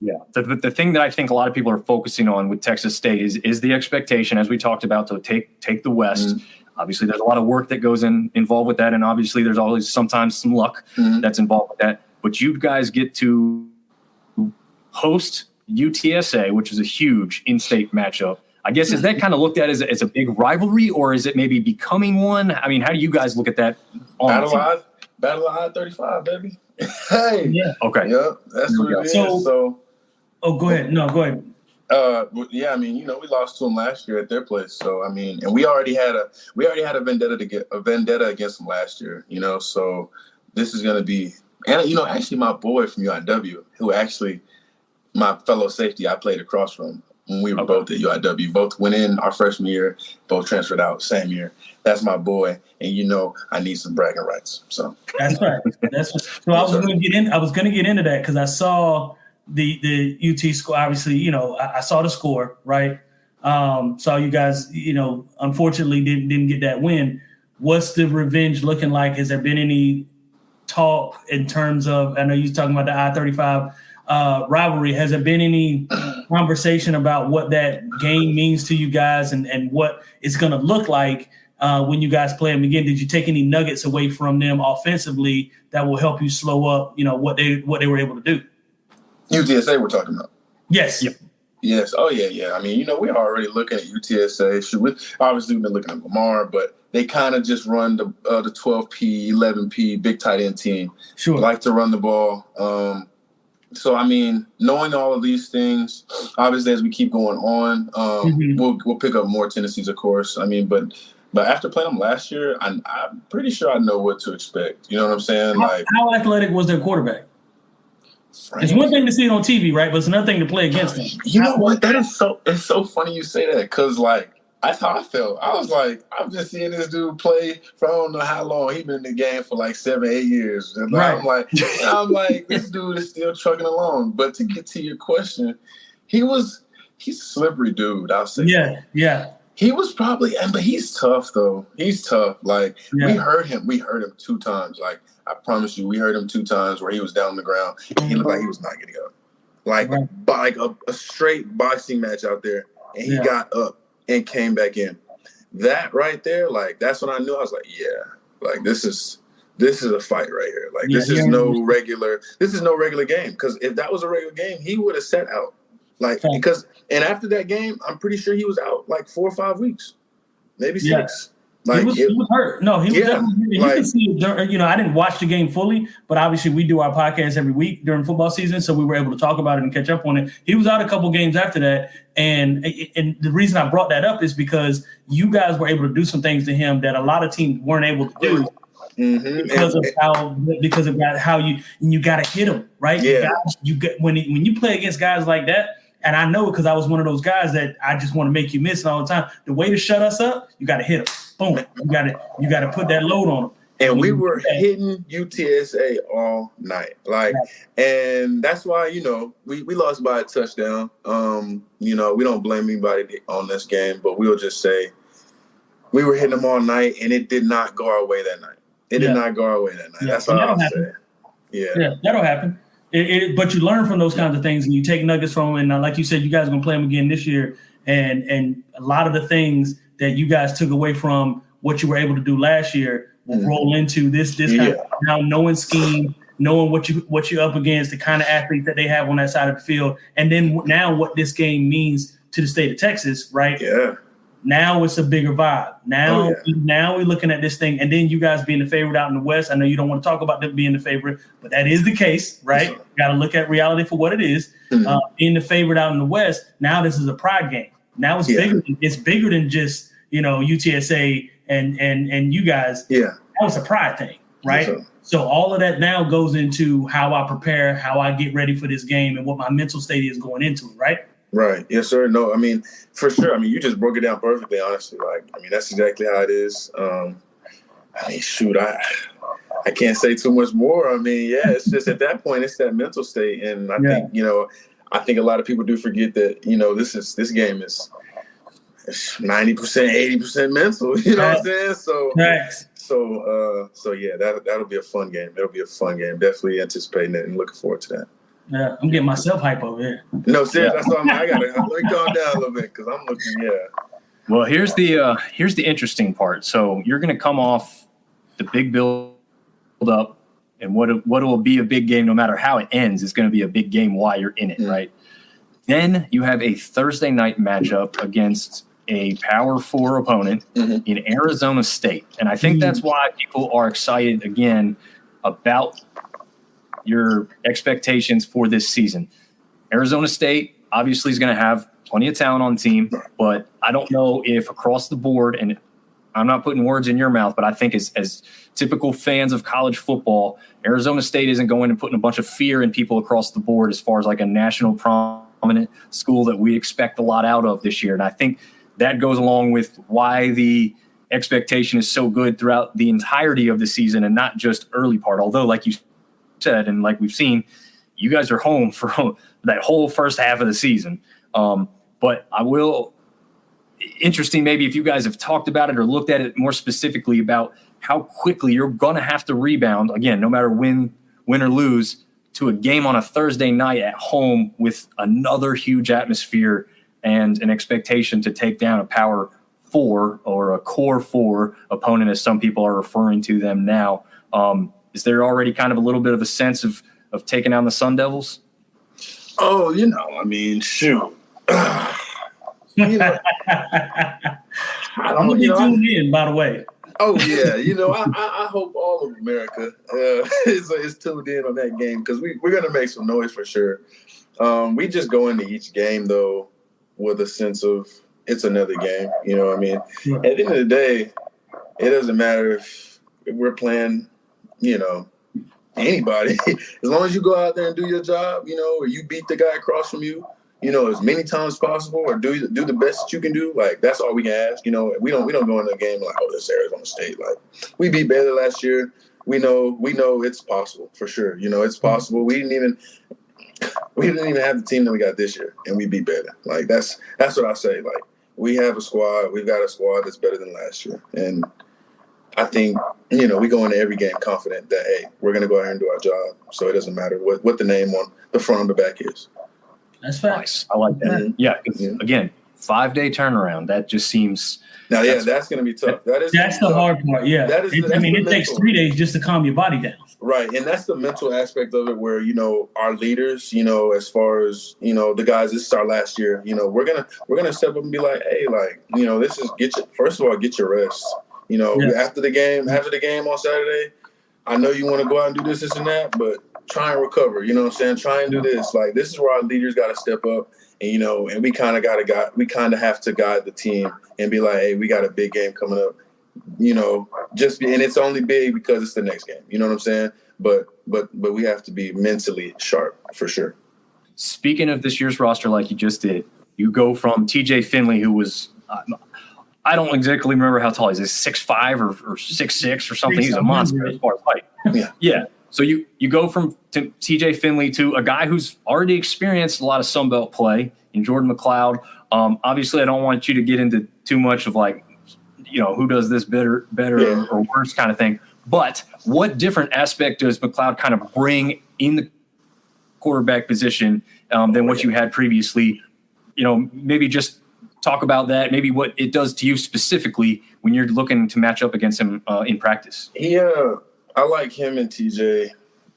Yeah, the thing that I think a lot of people are focusing on with Texas State is the expectation, as we talked about, to take the West. Mm-hmm. Obviously, there's a lot of work that goes involved with that, and obviously, there's always sometimes some luck that's involved with that. But you guys get to host UTSA, which is a huge in-state matchup. I guess is that kind of looked at as a big rivalry, or is it maybe becoming one? I mean, how do you guys look at that? Battle of I-35, baby. Hey, yeah, okay, yep, that's what it is. So. Oh, go ahead. No, go ahead. Yeah, I mean, we lost to them last year at their place. So, I mean, and we already had a vendetta against them last year. So this is going to be, and actually, my boy from UIW, who actually my fellow safety I played across from when we were both at UIW, both went in our freshman year, both transferred out same year. That's my boy, and I need some bragging rights. So that's right. So I was going to get into that because I saw the UT score. Obviously, I saw the score, right? Saw you guys, unfortunately didn't get that win. What's the revenge looking like? Has there been any talk in terms of, I know you're talking about the I-35 rivalry. Has there been any conversation about what that game means to you guys and what it's going to look like when you guys play them again? Did you take any nuggets away from them offensively that will help you slow up, what they were able to do? UTSA we're talking about. Yes. Yep. Yes. Oh, yeah. I mean, we're already looking at UTSA. Obviously, we've been looking at Lamar, but they kind of just run the 12P, 11P, big tight end team. Sure. Like to run the ball. So, I mean, knowing all of these things, obviously, as we keep going on, we'll pick up more tendencies, of course. I mean, but after playing them last year, I'm pretty sure I know what to expect. You know what I'm saying? How athletic was their quarterback? It's one thing to see it on TV, right? But it's another thing to play against them. You know what? It's so funny you say that because, that's how I felt. I was like, I'm just seeing this dude play for I don't know how long. He's been in the game for 7-8 years. And right. I'm like, this dude is still trucking along. But to get to your question, he's a slippery dude, I'll say. Yeah. He was probably, but he's tough though. He's tough. We heard him 2 times. I promise you, we heard him 2 times where he was down on the ground. And he looked like he was not getting up. A straight boxing match out there. And he got up and came back in. That right there, that's when I knew. I was like, yeah, this is a fight right here. This is no regular game. Because if that was a regular game, he would have sat out. And after that game, I'm pretty sure he was out 4 or 5 weeks, maybe 6. He was hurt. No, he was definitely hurt. You can see it. I didn't watch the game fully, but obviously we do our podcast every week during football season, so we were able to talk about it and catch up on it. He was out a couple games after that, and the reason I brought that up is because you guys were able to do some things to him that a lot of teams weren't able to do. Because of how you got to hit him, right? Yeah. When you play against guys like that. And I know because I was one of those guys that I just want to make you miss it all the time. The way to shut us up, you got to hit them. Boom. You got to put that load on them. And we were hitting UTSA all night. And that's why, we lost by a touchdown. We don't blame anybody on this game, but we'll just say we were hitting them all night and it did not go our way that night. It did not go our way that night. Yeah. That's all I'm saying. Yeah, that'll happen. But you learn from those kinds of things and you take nuggets from them. And like you said, you guys are going to play them again this year. And a lot of the things that you guys took away from what you were able to do last year will roll into this kind of now knowing scheme, knowing what you're up against, the kind of athletes that they have on that side of the field. And then now what this game means to the state of Texas, right? Yeah. Now it's a bigger vibe. Now we're looking at this thing, and then you guys being the favorite out in the West. I know you don't want to talk about them being the favorite, but that is the case, right? You got to look at reality for what it is. Being the favorite out in the West, now this is a pride game. Now it's bigger. It's bigger than just UTSA and you guys. Yeah, that was a pride thing. right? Yes, so all of that now goes into how I prepare, how I get ready for this game, and what my mental state is going into it, right? Right. Yes, sir. No, I mean, for sure. I mean, you just broke it down perfectly, honestly. Like, I mean, that's exactly how it is. I mean, shoot, I can't say too much more. I mean, yeah, it's just at that point, it's that mental state. And I think, I think a lot of people do forget that, this game is 90%, 80% mental, you know what I'm saying? So, Nice. so yeah, that'll be a fun game. It'll be a fun game. Definitely anticipating it and looking forward to that. Yeah, I'm getting myself hype over here. No, seriously, that's all I gotta let me calm down a little bit because I'm looking, Well, here's the interesting part. So you're going to come off the big build up, and what will be a big game, no matter how it ends, is going to be a big game while you're in it, right? Then you have a Thursday night matchup against a Power 4 opponent in Arizona State, and I think that's why people are excited again about your expectations for this season. Arizona State obviously is going to have plenty of talent on the team, but I don't know if across the board, and I'm not putting words in your mouth, but I think as typical fans of college football, Arizona State isn't going and putting a bunch of fear in people across the board as far as like a national prominent school that we expect a lot out of this year. And I think that goes along with why the expectation is so good throughout the entirety of the season and not just early part. Although, like you said, and like we've seen, you guys are home for that whole first half of the season. But interesting maybe if you guys have talked about it or looked at it more specifically about how quickly you're going to have to rebound, again, no matter win or lose, to a game on a Thursday night at home with another huge atmosphere and an expectation to take down a Power 4 or a Core 4 opponent, as some people are referring to them now. Is there already kind of a little bit of a sense of taking down the Sun Devils? Oh, I mean, shoot. I'm gonna be tuned in, by the way. Oh yeah, I hope all of America is tuned in on that game because we're gonna make some noise for sure. We just go into each game though with a sense of it's another game. You know what I mean? Yeah. At the end of the day, it doesn't matter if we're playing, anybody. As long as you go out there and do your job, or you beat the guy across from you, as many times as possible, or do the best that you can do. Like that's all we can ask. We don't go into a game like, oh, this Arizona State. Like we beat Baylor last year. We know it's possible for sure. It's possible. We didn't even have the team that we got this year, and we beat Baylor. Like that's what I say. Like we have a squad. We've got a squad that's better than last year, and I think we go into every game confident that hey, we're going to go out here and do our job. So it doesn't matter what the name on the front or the back is. That's facts. Nice. I like that. Mm-hmm. Yeah. Again, 5-day turnaround. That just seems. Now, that's going to be tough. That's the hard part. Yeah. It takes 3 days just to calm your body down. Right. And that's the mental aspect of it where, our leaders, as far as, the guys, this is our last year, we're going to step up and be like, hey, this is first of all, get your rest. After the game on Saturday, I know you want to go out and do this and that, but try and recover. You know what I'm saying? Try and do this. Like this is where our leaders got to step up, and and we kind of have to guide the team and be like, hey, we got a big game coming up. And it's only big because it's the next game. You know what I'm saying? But we have to be mentally sharp for sure. Speaking of this year's roster, like you just did, you go from TJ Finley, who was. I don't exactly remember how tall he is. 6'5" or 6'6" or something. He's a monster as far as height. Yeah. So you go from TJ Finley to a guy who's already experienced a lot of Sun Belt play in Jordan McLeod. Obviously, I don't want you to get into too much of who does this better or worse kind of thing. But what different aspect does McLeod kind of bring in the quarterback position than what you had previously? Maybe just talk about that, maybe what it does to you specifically when you're looking to match up against him in practice. I like him and TJ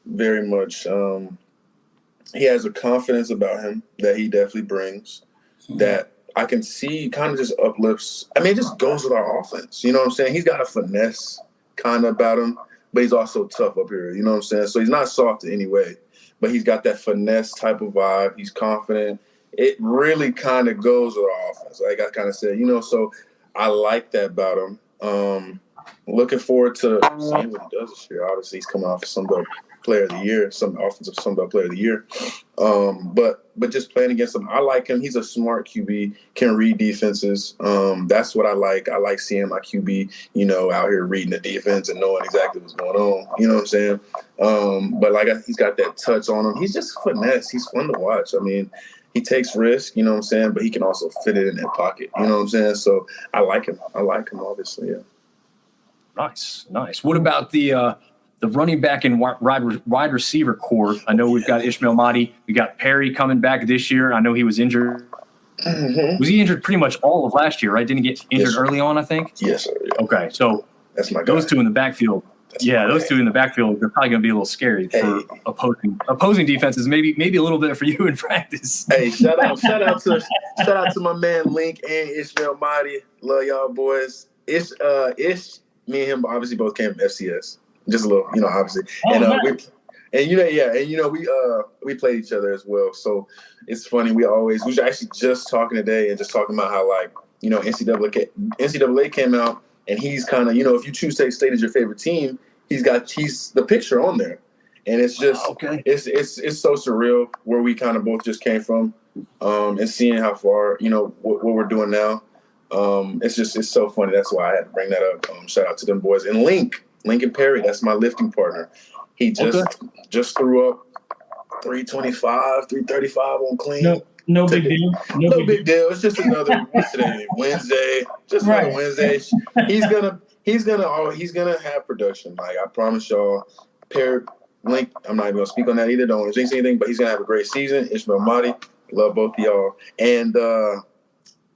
very much. He has a confidence about him that he definitely brings that I can see kind of just uplifts. I mean, it just goes with our offense. You know what I'm saying? He's got a finesse kind of about him, but he's also tough up here. You know what I'm saying? So he's not soft in any way, but he's got that finesse type of vibe. He's confident. It really kind of goes with our offense. Like I kind of said, so I like that about him. looking forward to seeing what he does this year. Obviously, he's coming off Sunbelt Player of the Year, some offensive Sunbelt Player of the Year. But just playing against him, I like him. He's a smart QB, can read defenses. That's what I like. I like seeing my QB, out here reading the defense and knowing exactly what's going on. You know what I'm saying? But he's got that touch on him. He's just finesse. He's fun to watch. I mean, he takes risks, you know what I'm saying, but he can also fit it in that pocket. You know what I'm saying? So I like him. Obviously, yeah. Nice. What about the running back and wide receiver core? I know we've got Ishmael Mahdi. We got Perry coming back this year. I know he was injured. Mm-hmm. Was he injured pretty much all of last year, right? Didn't he get injured early on, I think? Yes, sir. Yeah. Okay, so that's my guy. Those two in the backfield. Those two in the backfield, they're probably going to be a little scary for opposing defenses. Maybe a little bit for you in practice. Hey, shout out to my man Link and Ishmael Mahdi. Love y'all boys. Me and him obviously both came from FCS. Just a little, obviously. Nice. We played each other as well. So it's funny. We were actually just talking today and just talking about how NCAA came out and he's kind of, if you choose to state as your favorite team, he's the picture on there. And it's just, it's so surreal where we kind of both just came from and seeing how far, what we're doing now. It's so funny. That's why I had to bring that up. Shout out to them boys. And Lincoln Perry, that's my lifting partner. He just threw up 325, 335 on clean. No big deal. No big deal. It's just another Wednesday. Just another Wednesday. He's gonna have production. Like I promise y'all. Link, I'm not even gonna speak on that either. Don't want to jinx anything, but he's gonna have a great season. Ishmael Mahdi, love both of y'all. And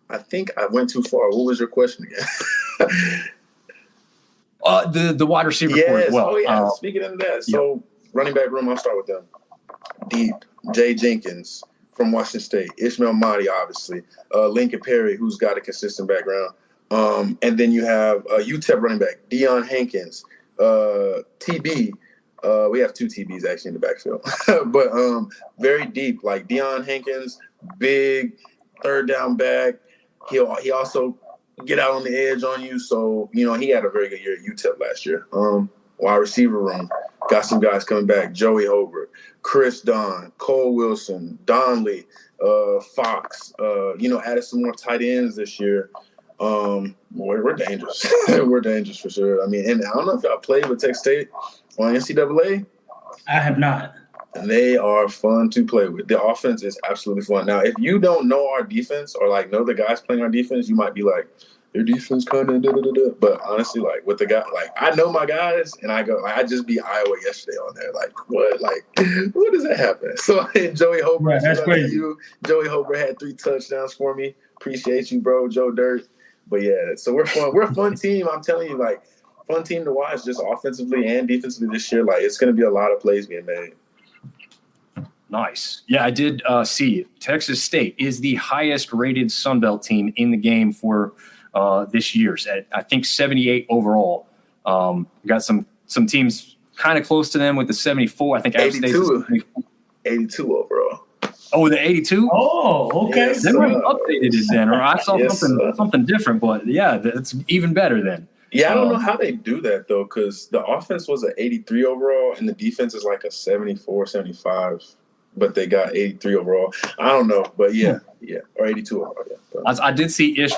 I think I went too far. What was your question again? The wide receiver core as well. Oh, yeah. Speaking of that, so running back room, I'll start with them. Deep, Jay Jenkins from Washington State, Ishmael Mahdi, obviously, Lincoln Perry, who's got a consistent background. And then you have UTEP running back, Deion Hankins, TB. We have two TBs actually in the backfield. But very deep, like Deion Hankins, big, third down back. He also get out on the edge on you. So, he had a very good year at UTEP last year. Wide receiver room, got some guys coming back. Joey Hobart, Chris Don, Cole Wilson, Donley, Fox, added some more tight ends this year. We're dangerous. We're dangerous for sure. I mean, and I don't know if y'all played with Texas State on NCAA. I have not. And they are fun to play with. The offense is absolutely fun. Now, if you don't know our defense or know the guys playing our defense, you might be like, their defense kind of da-da-da-da. But honestly, with the guy, I know my guys, and I go, I just beat Iowa yesterday on there. What? What does that happen? So Joey Hobart, that's crazy. Joey Hobart had 3 touchdowns for me. Appreciate you, bro, Joe Dirt. But yeah, so we're fun. We're a fun team. I'm telling you, fun team to watch, just offensively and defensively this year. It's going to be a lot of plays being made. Nice. Yeah, I did see Texas State is the highest rated Sun Belt team in the game for this year's at, I think, 78 overall. We got some teams kind of close to them with the 74. I think 82 overall. Oh, the 82? Oh, okay. Yes, they might have updated it then, or I saw something different, but yeah, that's even better then. Yeah, I don't know how they do that, though, because the offense was an 83 overall, and the defense is a 74, 75, but they got 83 overall. I don't know, but yeah, or 82 overall. Yeah. I did see Ish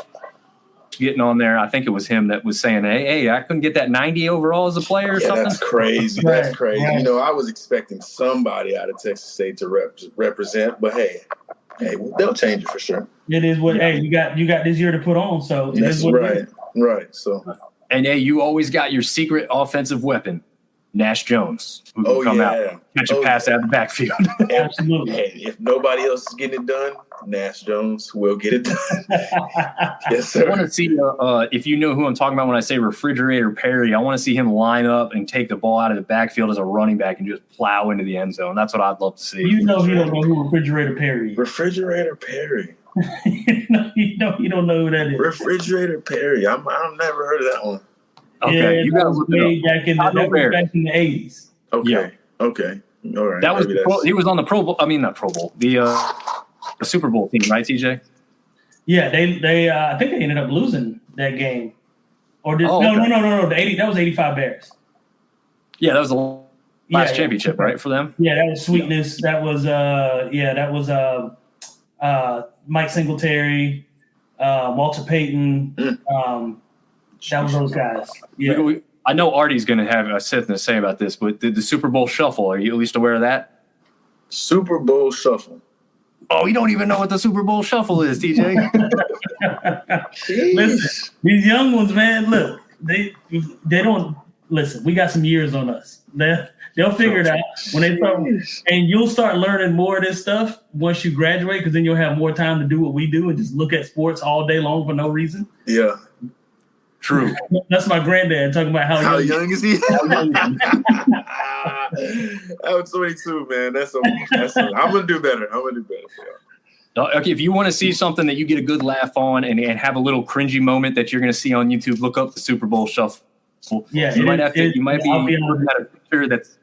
getting on there. I think it was him that was saying, hey, I couldn't get that 90 overall as a player or something. That's crazy. That's crazy. Right. I was expecting somebody out of Texas State to represent, but hey, they'll change it for sure. It is what. Hey, you got this year to put on, so it that's is what right. It is. Right. So, and you always got your secret offensive weapon, Nash Jones, who can come out, catch a pass out of the backfield. Absolutely. Hey, if nobody else is getting it done, Nash Jones will get it done. Yes, sir. I want to see if you know who I'm talking about when I say Refrigerator Perry. I want to see him line up and take the ball out of the backfield as a running back and just plow into the end zone. That's what I'd love to see. You don't know who Refrigerator Perry is. Refrigerator Perry. you don't know who that is. Refrigerator Perry. I've never heard of that one. Okay, you got back in the 80s. Okay. Yeah. Okay. All right. That was he was on the Pro Bowl. I mean, not Pro Bowl. The Super Bowl team, right, TJ? Yeah, they I think they ended up losing that game. Or did, no. That was 85 Bears. Yeah, that was the last championship, right, for them? Yeah, that was Sweetness. That was Mike Singletary, Walter Payton. That was those guys. Yeah. I know Artie's going to have something to say about this, but the Super Bowl Shuffle, are you at least aware of that? Super Bowl Shuffle. Oh, you don't even know what the Super Bowl Shuffle is, TJ. Listen, these young ones, man, look, they don't listen. We got some years on us. They'll figure it out when they start, and you'll start learning more of this stuff once you graduate, because then you'll have more time to do what we do and just look at sports all day long for no reason. Yeah. True. That's my granddad talking about how young is he? I'm 22, man. I'm gonna do better. Okay, if you want to see something that you get a good laugh on and have a little cringy moment that you're going to see on YouTube, look up the Super Bowl Shuffle. Yeah, you might be looking at a picture that's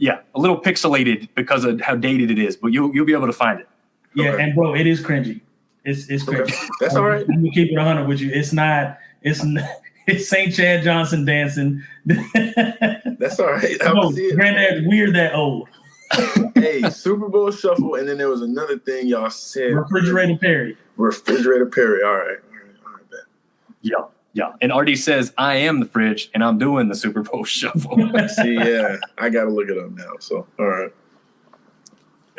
a little pixelated because of how dated it is, but you'll be able to find it. Yeah, okay. And bro, it is cringy. It's cringy. Okay. That's all right. Let me keep it 100 with you. It's St. Chad Johnson dancing. That's all right. Granddad, we're that old. Hey, Super Bowl Shuffle, and then there was another thing y'all said. Refrigerator Perry. All right. Yeah. And Artie says, I am the fridge, and I'm doing the Super Bowl Shuffle. See, yeah. I got to look it up now, so all right.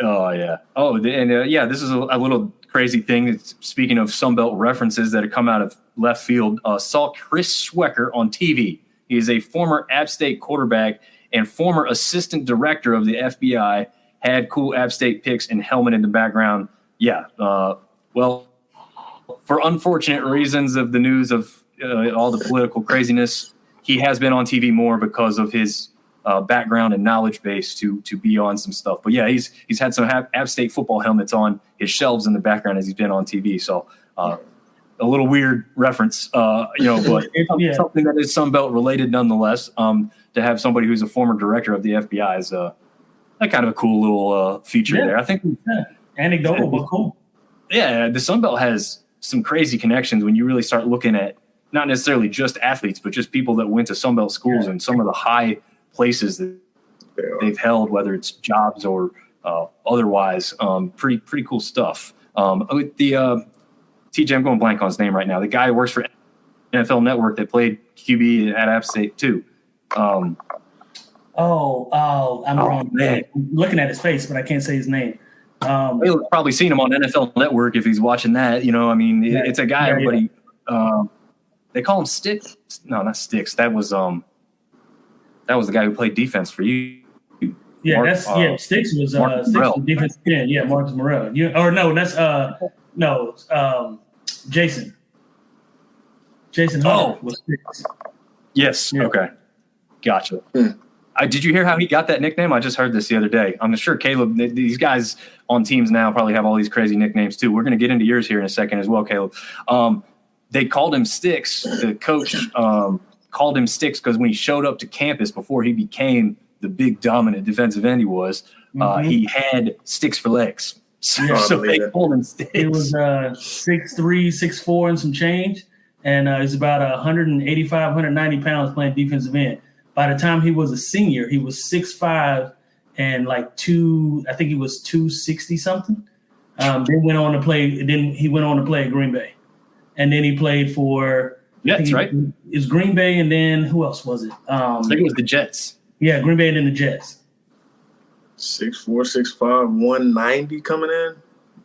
Oh, yeah. Oh, and this is a little crazy thing. Speaking of Sunbelt references that have come out of left field, saw Chris Schwecker on TV. He is a former App State quarterback and former assistant director of the FBI. Had cool App State picks and helmet in the background. Yeah. Well, for unfortunate reasons of the news of all the political craziness, he has been on TV more because of his background and knowledge base to be on some stuff. But yeah, he's had some App State football helmets on his shelves in the background as he's been on TV. So a little weird reference, but something that is Sunbelt related nonetheless. To have somebody who's a former director of the FBI is a kind of a cool little feature there. I think anecdotal, but cool. Yeah, the Sunbelt has some crazy connections when you really start looking at not necessarily just athletes, but just people that went to Sunbelt schools and some of the high places that they've held, whether it's jobs or otherwise. Pretty cool stuff. TJ, I'm going blank on his name right now. The guy who works for NFL Network that played QB at App State too. I'm wrong. Man. I'm looking at his face, but I can't say his name. You've probably seen him on NFL Network if he's watching that. It's a guy everybody. They call him Sticks. No, not Sticks. That was the guy who played defense for you. Yeah, Sticks was defense. Yeah, Marcus Morrell. Jason. Jason Hunter was Sticks. Yes. Yeah. Okay. Gotcha. Did you hear how he got that nickname? I just heard this the other day. I'm sure Caleb, these guys on teams now probably have all these crazy nicknames too. We're going to get into yours here in a second as well, Caleb. They called him Sticks. The coach called him Sticks because when he showed up to campus before he became the big dominant defensive end he was, he had sticks for legs. So they called him Sticks. He was 6'3", 6'4", and some change. And he's about 185, 190 pounds playing defensive end. By the time he was a senior, he was 6'5" and I think he was 260 something. Then he went on to play at Green Bay. And then he played for Jets, right? It's Green Bay, and then who else was it? I think it was the Jets. Yeah, Green Bay and then the Jets. 6'4", 6'5", 190 coming in.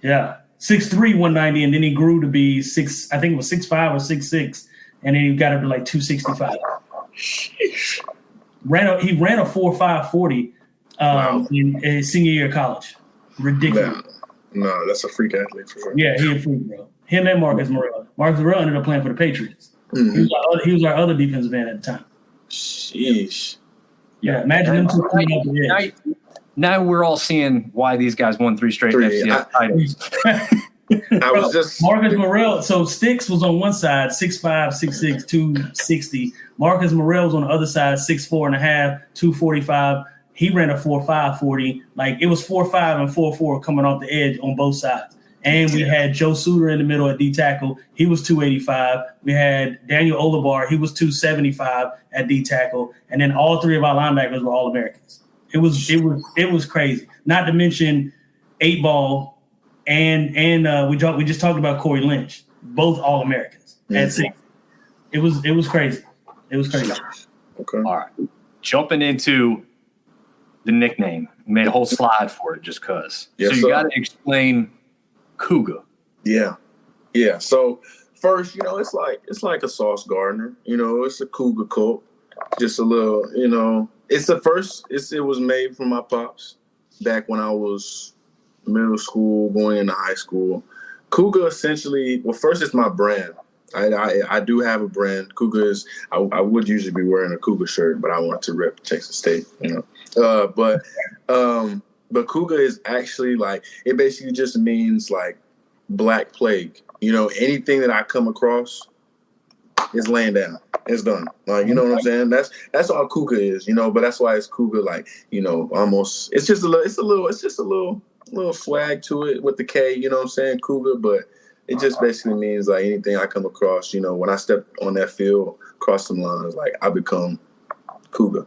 Yeah, 6'3", 190, and then he grew to be 6. I think it was 6'5" or 6'6", and then he got up to 265. Sheesh. He ran a 4.5 40 in his senior year of college. Ridiculous. No, that's a freak athlete for sure. Yeah, he a freak, bro. Him and Marcus Morrell. Marcus Morrell ended up playing for the Patriots. Mm-hmm. He was our other defensive end at the time. Sheesh. Yeah, imagine them two playing up the edge. Now we're all seeing why these guys won 3 straight FCS titles. I was just Marcus Morrell. So Sticks was on one side, 6'5", 6'6", 260. Marcus Morrell was on the other side, 6'4.5", 245. He ran a 4.5 40. It was 4.5 and 4.4 coming off the edge on both sides. And we had Joe Suter in the middle at D tackle. He was 285. We had Daniel Olibar. He was 275 at D tackle. And then all three of our linebackers were All-Americans. It was crazy. Not to mention 8-Ball and we just talked about Corey Lynch, both All-Americans at 6. It was crazy. It was crazy. Okay. All right. Jumping into the nickname. We made a whole slide for it just because. Yes, so you got to explain Kuga. Yeah. So first, it's like a Sauce Gardner. It's a Kuga Culp. Just a little, it was made from my pops back when I was middle school, going into high school. Kuga essentially, well, first it's my brand. I do have a brand. Kuga is, I would usually be wearing a Kuga shirt, but I want to rep Texas State, But Kuga is actually it basically just means black plague. Anything that I come across is laying down. It's done. You know what I'm saying? That's all Kuga is, but that's why it's Kuga, almost, it's just a little swag to it with the K, you know what I'm saying? Kuga, but it just basically means anything I come across, when I step on that field, cross some lines, I become Kuga.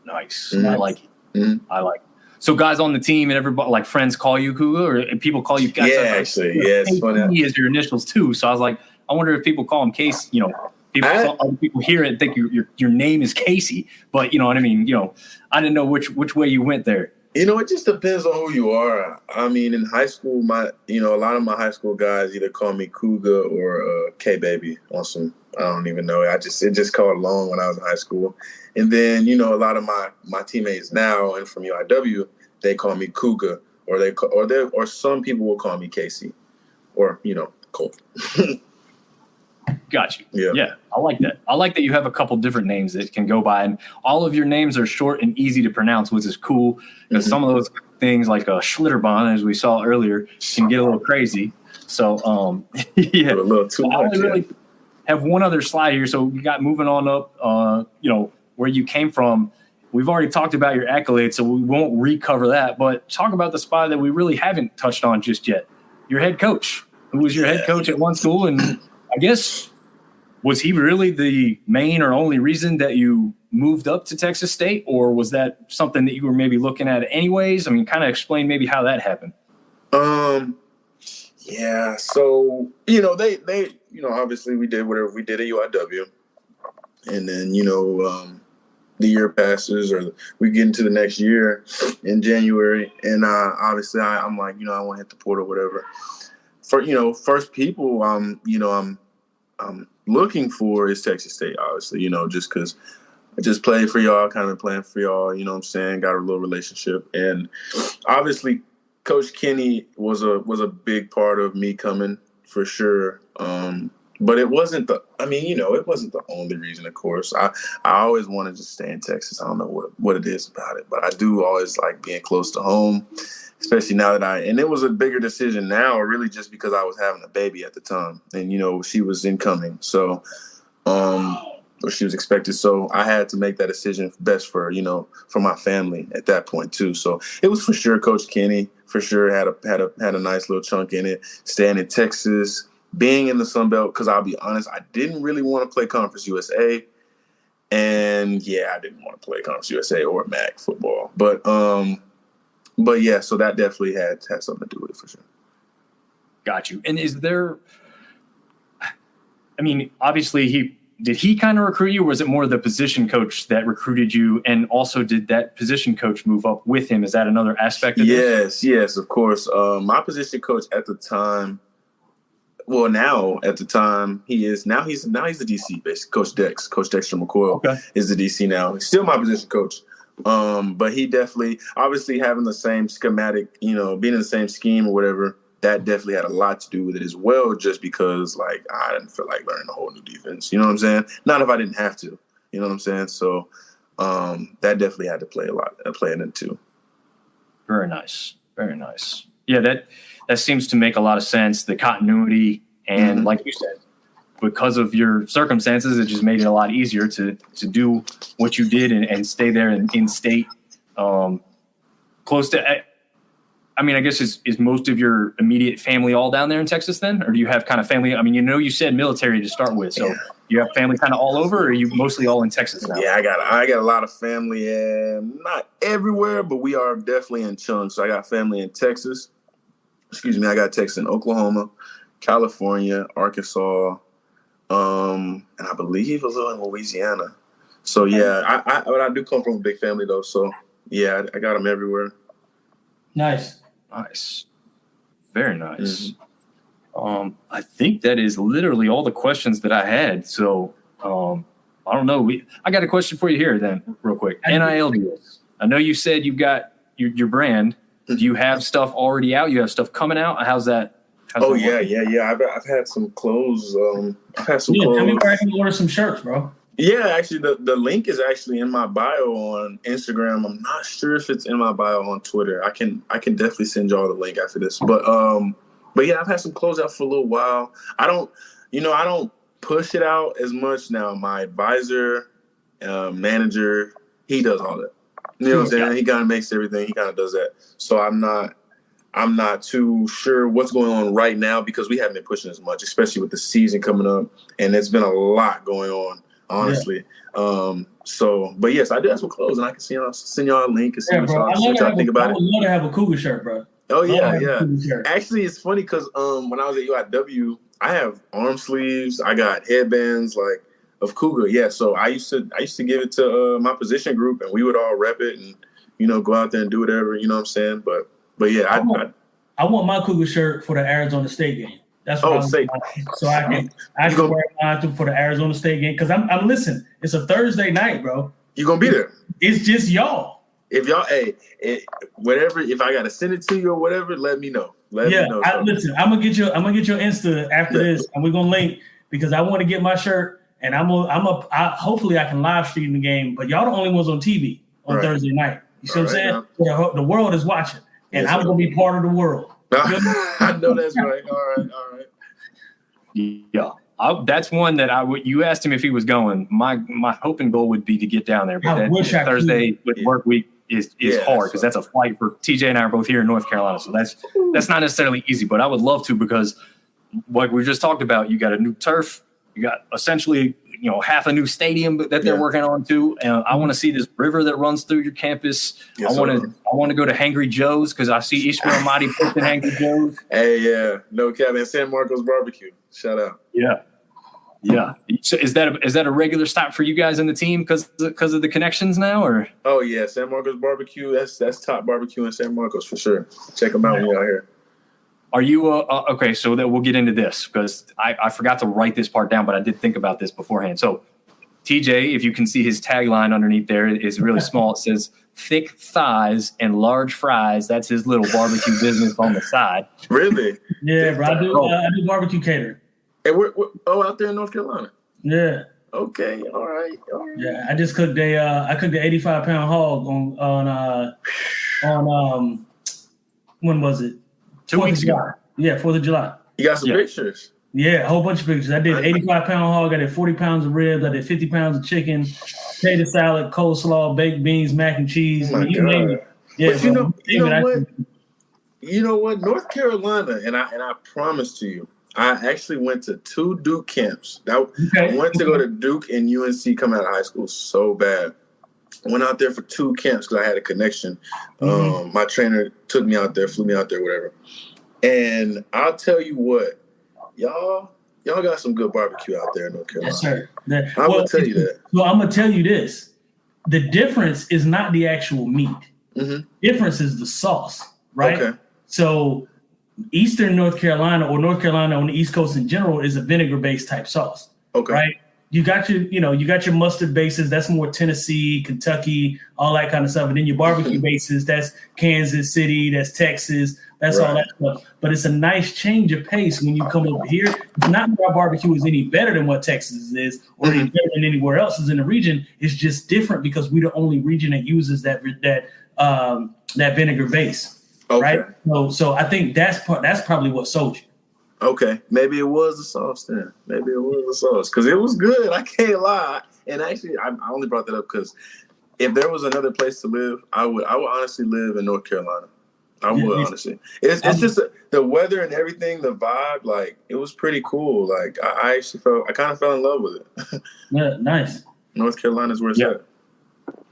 Nice. Mm-hmm. I like it. Mm-hmm. I like it. So guys on the team and everybody, friends call you Kuga, or people call you guys? Yeah, actually. Yeah, it's funny. Is your initials too. So I was like, I wonder if people call him Casey, other people hear it and think your name is Casey, but you know what I mean? I didn't know which way you went there. It just depends on who you are. I mean, in high school, a lot of my high school guys either call me Kuga or K-Baby on some, I don't even know. It just caught along when I was in high school. And then, a lot of my teammates now and from UIW, they call me Kuga, or some people will call me Casey, or, Colt. Got you. Yeah. I like that. I like that you have a couple different names that can go by, and all of your names are short and easy to pronounce, which is cool. Because some of those things, like a Schlitterbahn, as we saw earlier, can get a little crazy. So, yeah. A little too much. I really have one other slide here. So we got moving on up, where you came from. We've already talked about your accolades, so we won't recover that. But talk about the spot that we really haven't touched on just yet. Your head coach. Who was your head coach at one school, and I guess, was he really the main or only reason that you moved up to Texas State, or was that something that you were maybe looking at anyways? I mean, kind of explain maybe how that happened. Yeah. So, they obviously we did whatever we did at UIW, and then, the year passes, or we get into the next year in January, and obviously I'm like, I want to hit the portal, whatever. First people I'm looking for is Texas State, obviously, just because I just played for y'all, kind of playing for y'all, you know what I'm saying, got a little relationship. And obviously Coach Kinne was a big part of me coming, for sure. But it wasn't it wasn't the only reason, of course. I always wanted to stay in Texas. I don't know what it is about it, but I do always like being close to home, especially now that and it was a bigger decision now, really just because I was having a baby at the time, and, she was incoming. So, or she was expected. So I had to make that decision best for my family at that point too. So it was for sure Coach Kinne, for sure had a nice little chunk in it, staying in Texas, being in the Sun Belt, because I'll be honest, I didn't really want to play Conference USA. And yeah, I didn't want to play Conference USA or MAC football. But yeah, so that definitely had something to do with it, for sure. Got you. And is there, obviously did he kind of recruit you, or was it more the position coach that recruited you? And also, did that position coach move up with him? Is that another aspect of this? Yes, of course. My position coach at the time, he's the DC, basically. Coach Dexter McCoy is the DC now. He's still my position coach. But he definitely, obviously having the same schematic, being in the same scheme or whatever, that definitely had a lot to do with it as well, just because I didn't feel like learning a whole new defense. You know what I'm saying? Not if I didn't have to. You know what I'm saying? So that definitely had to play in it too. Very nice. Very nice. Yeah, that seems to make a lot of sense. The continuity, and like you said, because of your circumstances, it just made it a lot easier to do what you did and stay there in state, close to. I mean, I guess is most of your immediate family all down there in Texas then? Or do you have kind of family? I mean, you said military to start with. So you have family kind of all over, or are you mostly all in Texas now? Yeah, I got a lot of family, and not everywhere, but we are definitely in chunks. So I got family in Texas. I got Texas in Oklahoma, California, Arkansas, and I believe a little in Louisiana. So yeah, I do come from a big family though. So yeah, I got them everywhere. Nice. Very nice. I think that is literally all the questions that I had. So I don't know. I got a question for you here then, real quick. NIL deals. I know you said you've got your brand. Do you have stuff already out? You have stuff coming out? How's that? Yeah. I've had some clothes. I've had some clothes. Tell me where I can order some shirts, bro. Yeah, actually, the link is actually in my bio on Instagram. I'm not sure if it's in my bio on Twitter. I can definitely send y'all the link after this. But yeah, I've had some clothes out for a little while. I don't push it out as much now. My advisor, manager, he does all that. You know what I'm saying? He kind of makes everything. He kind of does that. So I'm not too sure what's going on right now because we haven't been pushing as much, especially with the season coming up, and there's been a lot going on. Honestly. Yeah. But yes, I do have some clothes and I can send y'all a link and see what y'all think about it. I would love to have a Cougar shirt, bro. Oh yeah. Actually, it's funny because when I was at UIW, I have arm sleeves, I got headbands like of Cougar. Yeah. So I used to give it to my position group and we would all rep it and, go out there and do whatever, you know what I'm saying? But yeah, I want my Cougar shirt for the Arizona State game. That's what so I can wear mine for the Arizona State game because I'm listening. It's a Thursday night, bro. You gonna be there? It's just y'all. If y'all, whatever. If I gotta send it to you or whatever, let me know. Listen. I'm gonna get your Insta after this, and we're gonna link because I want to get my shirt, and hopefully I can live stream the game. But y'all the only ones on TV on Thursday night. You see what I'm saying? The world is watching, and I'm gonna be part of the world. I know that's right. All right. Yeah, that's one that you asked him if he was going. My hope and goal would be to get down there, but that Thursday with work week is hard because that's a flight for TJ and I are both here in North Carolina, so that's not necessarily easy. But I would love to because, like we just talked about, you got a new turf, you got essentially half a new stadium that they're working on too. And I want to see this river that runs through your campus. Yes, I want to go to Hangry Joe's because I see Ishmael Mahdi posting Hangry Joe's. Hey, yeah, no cap, and San Marcos Barbecue. Shout out. Yeah. So is that a regular stop for you guys in the team because of the connections now, or? Oh yeah, San Marcos Barbecue. That's top barbecue in San Marcos for sure. Check them out when you're out here. Are you okay? So that we'll get into this because I forgot to write this part down, but I did think about this beforehand. So TJ, if you can see his tagline underneath there, is really small. It says "thick thighs and large fries." That's his little barbecue business on the side. Really? Yeah, bro. I do barbecue catering. And we're out there in North Carolina. Yeah. Okay. All right. Yeah, I just cooked I cooked an 85-pound hog on when was it? 2 weeks ago. Yeah, 4th of July. You got some pictures? Yeah, a whole bunch of pictures. I did 85-pound hog. I did 40 pounds of ribs. I did 50 pounds of chicken, potato salad, coleslaw, baked beans, mac and cheese. Oh my God. Yeah, but you know what? North Carolina, and I promise to you, I actually went to 2 Duke camps. I wanted to go to Duke and UNC coming out of high school so bad. Went out there for 2 camps because I had a connection. My trainer took me out there, flew me out there, whatever. And I'll tell you what, y'all got some good barbecue out there in North Carolina. Yes, sir. I'm going to tell you that. Well, I'm going to tell you this. The difference is not the actual meat. Mm-hmm. Difference is the sauce, right? Okay. So Eastern North Carolina or North Carolina on the East Coast in general is a vinegar-based type sauce. Okay. Right? You got your mustard bases. That's more Tennessee, Kentucky, all that kind of stuff. And then your barbecue bases, that's Kansas City, that's Texas, that's all that stuff. But it's a nice change of pace when you come over here. It's not that our barbecue is any better than what Texas is or any better than anywhere else is in the region. It's just different because we're the only region that uses that vinegar base. Okay. Right? So I think that's probably what sold you. Okay, maybe it was the sauce then. Maybe it was the sauce because it was good. I can't lie. And actually, I only brought that up because if there was another place to live, I would honestly live in North Carolina. I would, honestly. It's just the weather and everything, the vibe, like, it was pretty cool. Like, I kind of fell in love with it. Yeah, nice. North Carolina's where it's at.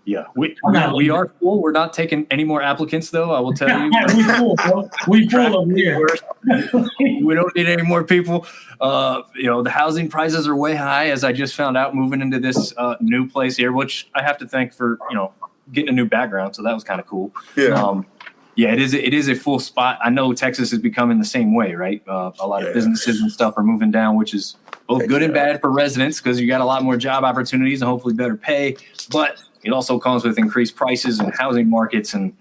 Yeah, we are full. We're not taking any more applicants, though. I will tell you. We full, bro. We full over here. We don't need any more people. The housing prices are way high, as I just found out moving into this new place here, which I have to thank for getting a new background. So that was kind of cool. Yeah. It is a full spot. I know Texas is becoming the same way, right? A lot of businesses and stuff are moving down, which is both good and bad for residents because you got a lot more job opportunities and hopefully better pay. But it also comes with increased prices and housing markets and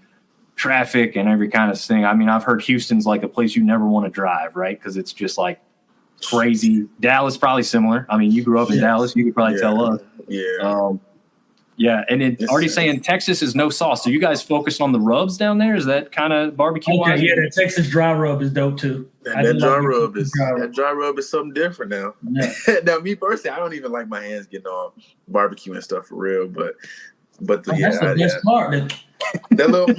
traffic and every kind of thing. I mean, I've heard Houston's like a place you never want to drive, right? Because it's just like crazy. Dallas probably similar. I mean, you grew up in Dallas. You could probably tell us. And it already saying Texas is no sauce. So you guys focus on the rubs down there? Is that kind of barbecue? Okay, yeah, the Texas dry rub is dope too. That dry rub is something different now. Yeah. Now, me personally, I don't even like my hands getting on barbecue and stuff for real. But that's the best part. That little I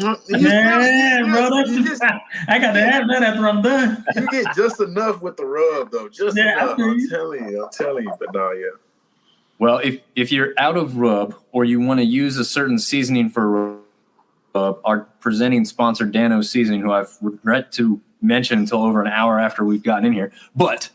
got to have that after I'm done. You get just enough with the rub though, just enough. I'm telling you. But no, yeah. Well, if you're out of rub or you want to use a certain seasoning for rub, our presenting sponsor, Dano's Seasoning, who I've regret to mention until over an hour after we've gotten in here, but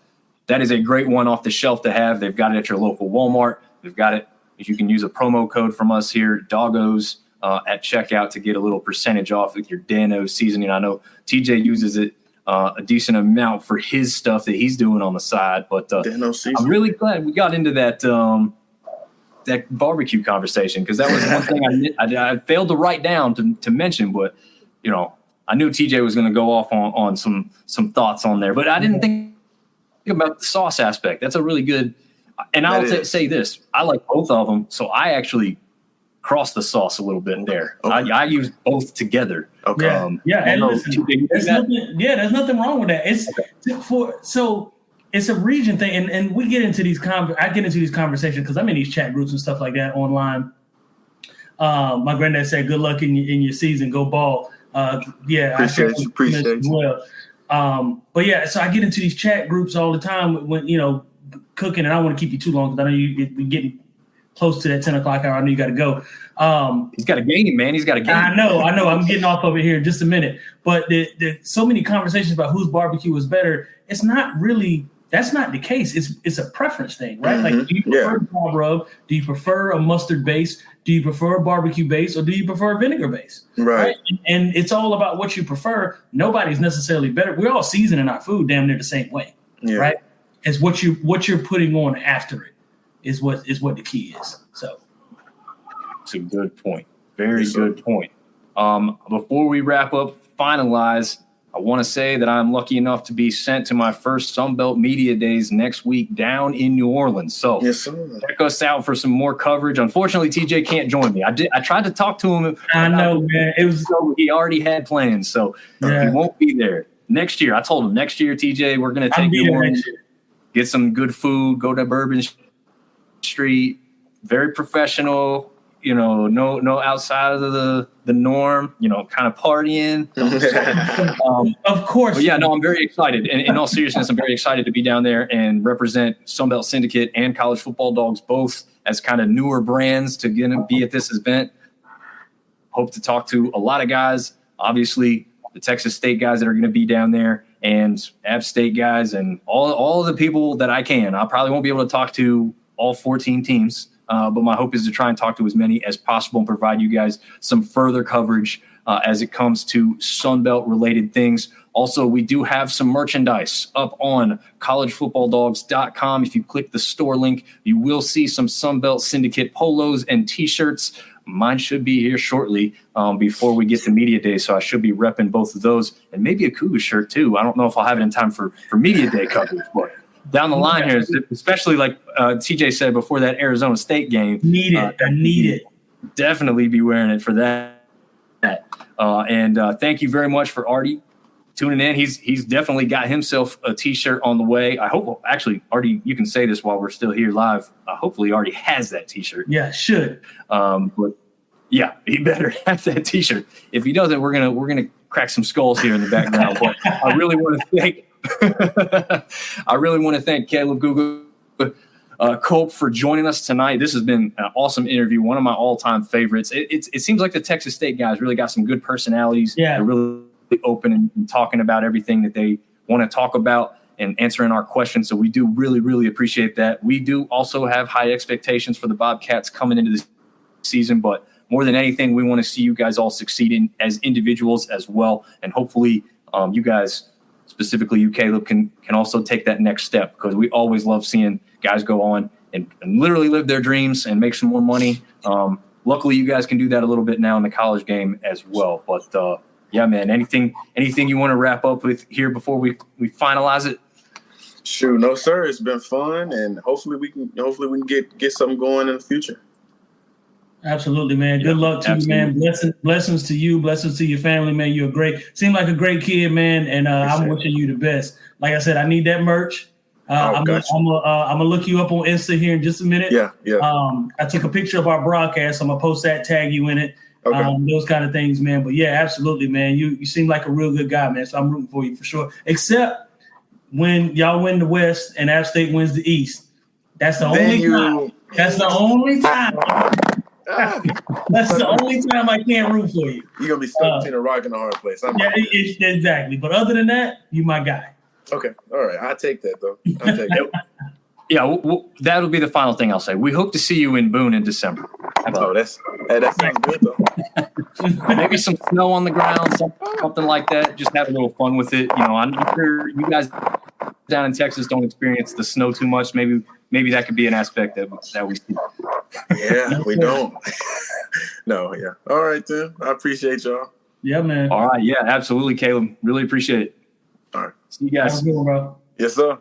that is a great one off the shelf to have. They've got it at your local Walmart. They've got it. If you can use a promo code from us here, Dawgs, at checkout to get a little percentage off with your Dano's Seasoning. I know TJ uses it a decent amount for his stuff that he's doing on the side, but I'm really glad we got into that barbecue conversation because that was one thing I failed to write down to mention, but I knew TJ was going to go off on some thoughts on there, but I didn't think about the sauce aspect. That's a really good, and I'll say this, I like both of them, so I actually cross the sauce a little bit there. Okay. I use both together. Okay. And listen, there's nothing wrong with that. It's it's a region thing, and we get into these I get into these conversations because I'm in these chat groups and stuff like that online. My granddad said, "Good luck in your season. Go ball." Appreciate you. Well. But yeah, so I get into these chat groups all the time when cooking, and I don't want to keep you too long because I know you're getting close to that 10 o'clock hour. I know you got to go. He's got a game, man. He's got a game. I know. I'm getting off over here in just a minute. But there's so many conversations about whose barbecue is better. It's not really – that's not the case. It's a preference thing, right? Mm-hmm. Like, do you prefer dry rub? Do you prefer a mustard base? Do you prefer a barbecue base? Or do you prefer a vinegar base? Right? And it's all about what you prefer. Nobody's necessarily better. We're all seasoning our food damn near the same way, right? It's what you're putting on after it. Is what the key is. So it's a good point. Very good point. Before we wrap up, finalize, I want to say that I'm lucky enough to be sent to my first Sunbelt Media Days next week down in New Orleans. So check us out for some more coverage. Unfortunately, TJ can't join me. I tried to talk to him. I know, man. He already had plans, so he won't be there next year. I told him next year, TJ, we're going to take you on, get some good food, go to Bourbon Street, very professional, no outside of the norm, kind of partying. Of course. But I'm very excited. And in all seriousness, I'm very excited to be down there and represent Sunbelt Syndicate and College Football Dogs, both as kind of newer brands to be at this event. Hope to talk to a lot of guys, obviously the Texas State guys that are going to be down there and App State guys and all of the people that I can. I probably won't be able to talk to all 14 teams, but my hope is to try and talk to as many as possible and provide you guys some further coverage as it comes to Sunbelt related things. Also, we do have some merchandise up on collegefootballdogs.com. If you click the store link, you will see some Sunbelt Syndicate polos and t-shirts. Mine should be here shortly before we get to Media Day, so I should be repping both of those and maybe a Kuga shirt too. I don't know if I'll have it in time for Media Day coverage, but down the line here, especially like TJ said before that Arizona State game. I need it. Definitely be wearing it for that. And thank you very much for Artie tuning in. He's definitely got himself a T-shirt on the way. I hope, actually, Artie, you can say this while we're still here live. Hopefully Artie has that T-shirt. Yeah, should. But yeah, he better have that T-shirt. If he doesn't, we're gonna crack some skulls here in the background. But I really want to thank Kaleb Kuga Culp for joining us tonight. This has been an awesome interview, one of my all-time favorites. It seems like the Texas State guys really got some good personalities. Yeah. They're really open and talking about everything that they want to talk about and answering our questions. So we do really, really appreciate that. We do also have high expectations for the Bobcats coming into this season, but more than anything, we want to see you guys all succeeding as individuals as well. And hopefully you guys, specifically you, Kaleb, can also take that next step, because we always love seeing guys go on and literally live their dreams and make some more money. Luckily, you guys can do that a little bit now in the college game as well. But yeah, man, anything you want to wrap up with here before we finalize it? Shoot, no, sir. It's been fun, and hopefully we can get something going in the future. Absolutely, man. Good luck to you, man. Blessings to you. Blessings to your family, man. You're seem like a great kid, man, and I'm wishing you the best. Like I said, I need that merch. I'm gonna look you up on Insta here in just a minute. Yeah. I took a picture of our broadcast. I'm gonna post that, tag you in it. Okay. Those kind of things, man. But yeah, absolutely, man. You seem like a real good guy, man. So I'm rooting for you for sure. Except when y'all win the West and App State wins the East. That's the only time. That's the only time. That's the only time I can't root for you. You're gonna be stuck between a rock and a hard place. Exactly. But other than that, you my guy. Okay. All right. I'll take that, though. I'll take that. Yeah, that'll be the final thing I'll say. We hope to see you in Boone in December. That sounds good, though. Maybe some snow on the ground, something like that. Just have a little fun with it. You know, I'm sure you guys down in Texas don't experience the snow too much. Maybe that could be an aspect that we see. Yeah, we don't. No, yeah. All right, then. I appreciate y'all. Yeah, man. All right, yeah, absolutely, Kaleb. Really appreciate it. All right. See you guys. Have a good one, bro. Yes, sir.